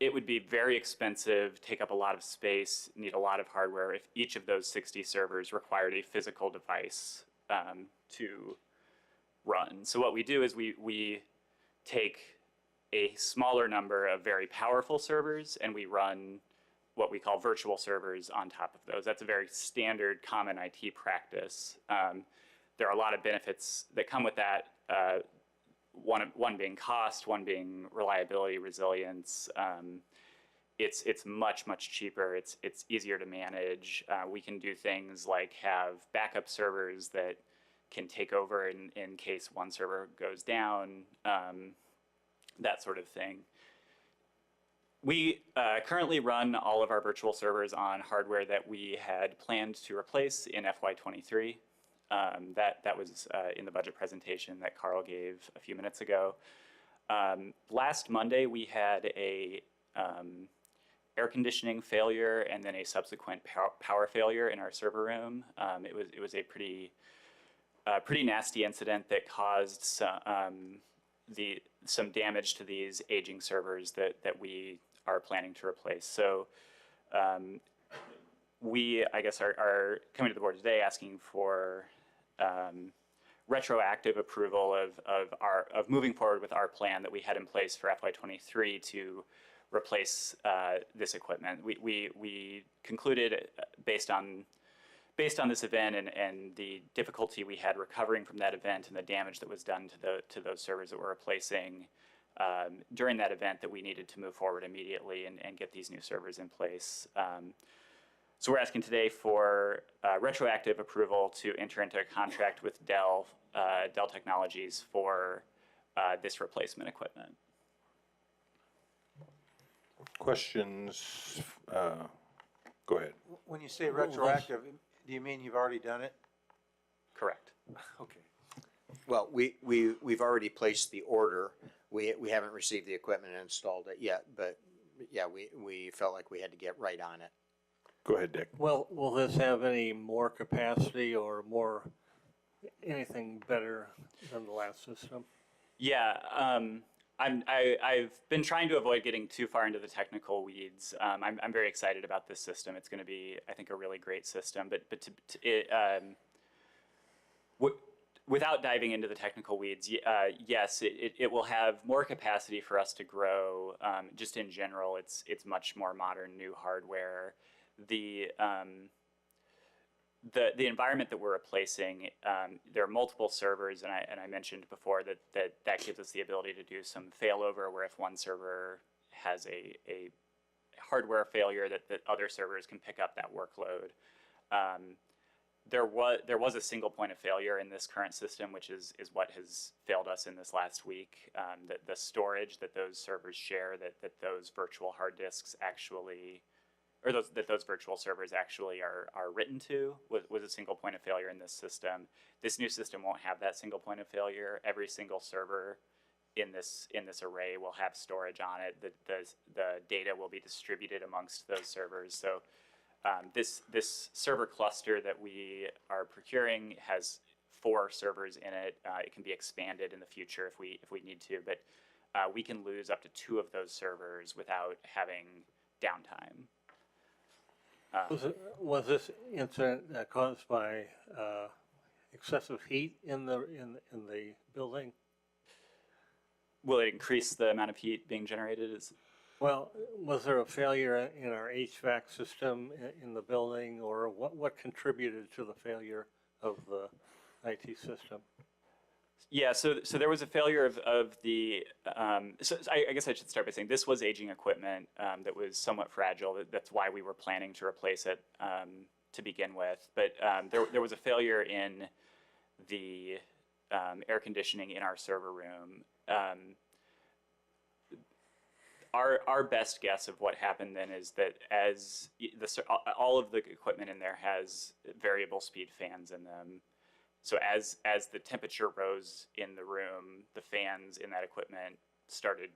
it would be very expensive, take up a lot of space, need a lot of hardware if each of those 60 servers required a physical device to run. So what we do is we take a smaller number of very powerful servers and we run what we call virtual servers on top of those. That's a very standard common IT practice. There are a lot of benefits that come with that. One being cost, one being reliability, resilience. It's much cheaper. It's easier to manage. We can do things like have backup servers that can take over in case one server goes down, that sort of thing. We currently run all of our virtual servers on hardware that we had planned to replace in FY23. That was in the budget presentation that Carl gave a few minutes ago. Last Monday, we had a air conditioning failure and then a subsequent power failure in our server room. It was a pretty nasty incident that caused some damage to these aging servers that we are planning to replace. So we, I guess, are coming to the board today asking for retroactive approval of moving forward with our plan that we had in place for FY23 to replace this equipment. We concluded based on this event and the difficulty we had recovering from that event and the damage that was done to those servers that we're replacing during that event, that we needed to move forward immediately and get these new servers in place. So we're asking today for retroactive approval to enter into a contract with Dell Technologies for this replacement equipment. Questions? Go ahead. When you say retroactive, do you mean you've already done it? Correct. Okay. Well, we've already placed the order. We haven't received the equipment and installed it yet, but yeah, we felt like we had to get right on it. Go ahead, Dick. Well, will this have any more capacity or anything better than the last system? Yeah, I've been trying to avoid getting too far into the technical weeds. I'm very excited about this system. It's going to be, I think, a really great system. But without diving into the technical weeds, yes, it will have more capacity for us to grow. Just in general, it's much more modern, new hardware. The environment that we're replacing, there are multiple servers, and I mentioned before that gives us the ability to do some failover, where if one server has a hardware failure, that other servers can pick up that workload. There was a single point of failure in this current system, which is what has failed us in this last week. The storage that those servers share, that those virtual hard disks actually, or those virtual servers actually are written to, was a single point of failure in this system. This new system won't have that single point of failure. Every single server in this array will have storage on it. The data will be distributed amongst those servers. So this server cluster that we are procuring has 4 servers in it. It can be expanded in the future if we need to, but we can lose up to 2 of those servers without having downtime. Was this incident caused by excessive heat in the building? Will it increase the amount of heat being generated? Well, was there a failure in our HVAC system in the building, or what contributed to the failure of the IT system? Yeah, so there was a failure of the, so I guess I should start by saying this was aging equipment that was somewhat fragile. That's why we were planning to replace it to begin with. But there was a failure in the air conditioning in our server room. Our best guess of what happened then is that as all of the equipment in there has variable speed fans in them. So as the temperature rose in the room, the fans in that equipment started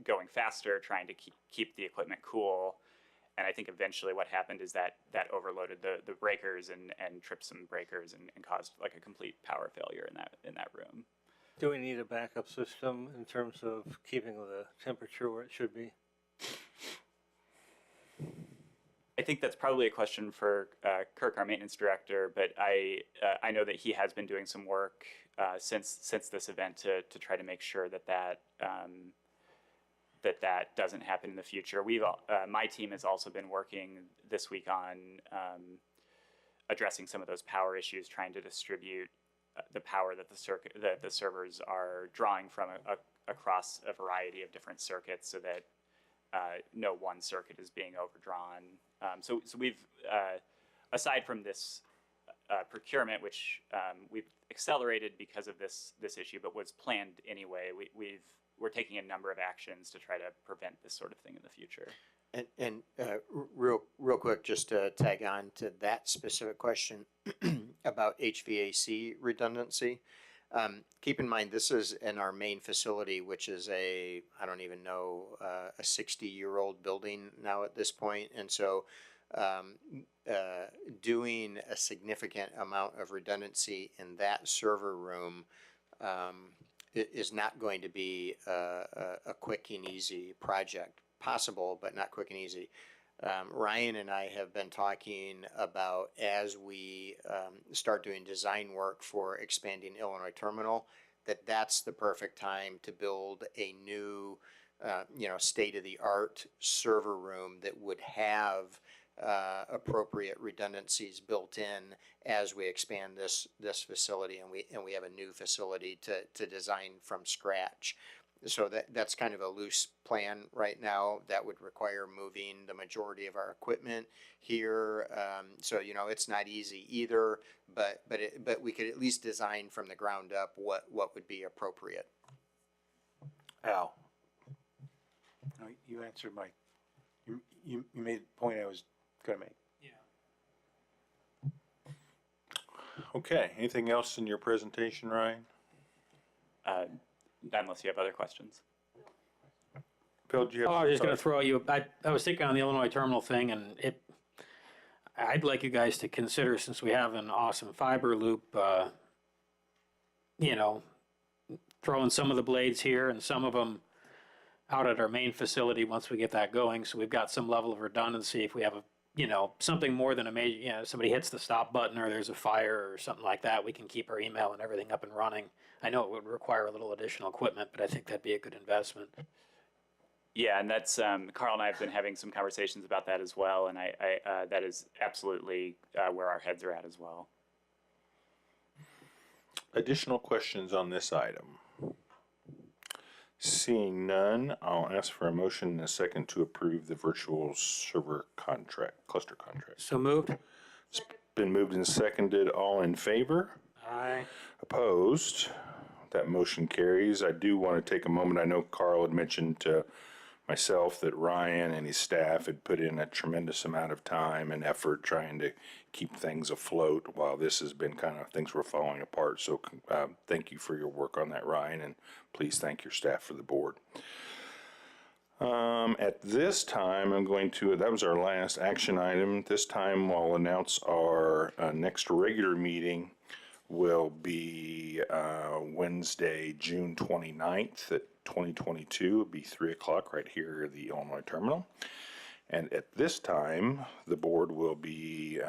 going faster, trying to keep the equipment cool. And I think eventually what happened is that overloaded the breakers and tripped some breakers and caused like a complete power failure in that room. Do we need a backup system in terms of keeping the temperature where it should be? I think that's probably a question for Kirk, our maintenance director, but I know that he has been doing some work since this event to try to make sure that that doesn't happen in the future. My team has also been working this week on addressing some of those power issues, trying to distribute the power that the servers are drawing from across a variety of different circuits, so that no one circuit is being overdrawn. So we've, aside from this procurement, which we've accelerated because of this issue, but was planned anyway, we're taking a number of actions to try to prevent this sort of thing in the future. And real quick, just to tag on to that specific question about HVAC redundancy. Keep in mind, this is in our main facility, which is I don't even know, a 60-year-old building now at this point. And so doing a significant amount of redundancy in that server room is not going to be a quick and easy project. Possible, but not quick and easy. Ryan and I have been talking about, as we start doing design work for expanding Illinois Terminal, that's the perfect time to build a new, state-of-the-art server room that would have appropriate redundancies built in as we expand this facility, and we have a new facility to design from scratch. So that's kind of a loose plan right now. That would require moving the majority of our equipment here. So it's not easy either, but we could at least design from the ground up what would be appropriate. Al. No, you answered you made the point I was going to make. Okay, anything else in your presentation, Ryan? Unless you have other questions. Phil, do you have? Oh, I was just going to throw at you. I was thinking on the Illinois Terminal thing, and I'd like you guys to consider, since we have an awesome fiber loop, throwing some of the blades here and some of them out at our main facility once we get that going. So we've got some level of redundancy. If we have something more than a major, somebody hits the stop button or there's a fire or something like that, we can keep our email and everything up and running. I know it would require a little additional equipment, but I think that'd be a good investment. Yeah, and that's Carl and I have been having some conversations about that as well, and I that is absolutely where our heads are at as well. Additional questions on this item? Seeing none, I'll ask for a motion and a second to approve the virtual server cluster contract. So moved. It's been moved and seconded. All in favor? Aye. Opposed? That motion carries. I do want to take a moment. I know Carl had mentioned to myself that Ryan and his staff had put in a tremendous amount of time and effort trying to keep things afloat while this has been things were falling apart. So thank you for your work on that, Ryan, and please thank your staff for the board. At this time, that was our last action item. This time I'll announce our next regular meeting will be Wednesday, June 29th at 2022. It'll be 3 o'clock right here at the Illinois Terminal. And at this time, the board will be,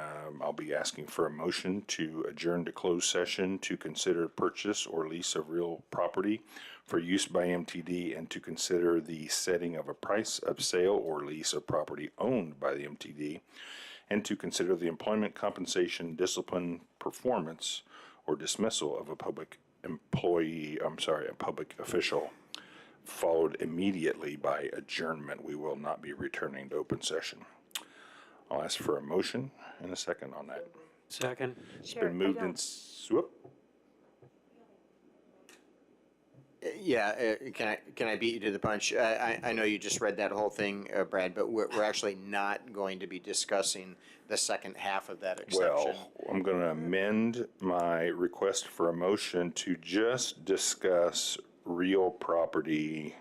I'll be asking for a motion to adjourn to closed session to consider purchase or lease of real property for use by MTD, and to consider the setting of a price of sale or lease of property owned by the MTD, and to consider the employment, compensation, discipline, performance, or dismissal of a public official, followed immediately by adjournment. We will not be returning to open session. I'll ask for a motion and a second on that. Second. It's been moved and swoop. Yeah, can I beat you to the punch? I know you just read that whole thing, Brad, but we're actually not going to be discussing the second half of that exception. Well, I'm going to amend my request for a motion to just discuss real property,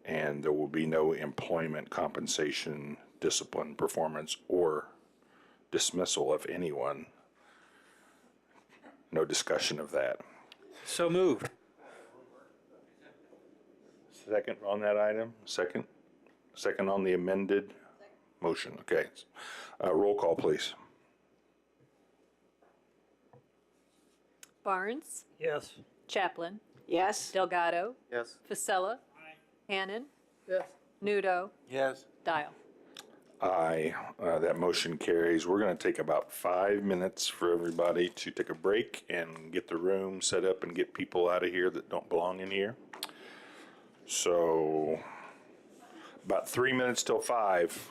and there will be no employment, compensation, discipline, performance, or dismissal of anyone. No discussion of that. So moved. Second on that item? Second on the amended motion, okay. Roll call, please. Barnes, Yes. Chaplin, Yes? Delgado, Yes. Fisella, Hannan, Yes. Nudo, Yes. Dial. Aye, that motion carries. We're gonna take about 5 minutes for everybody to take a break and get the room set up and get people out of here that don't belong in here. So, about 3 minutes till 5.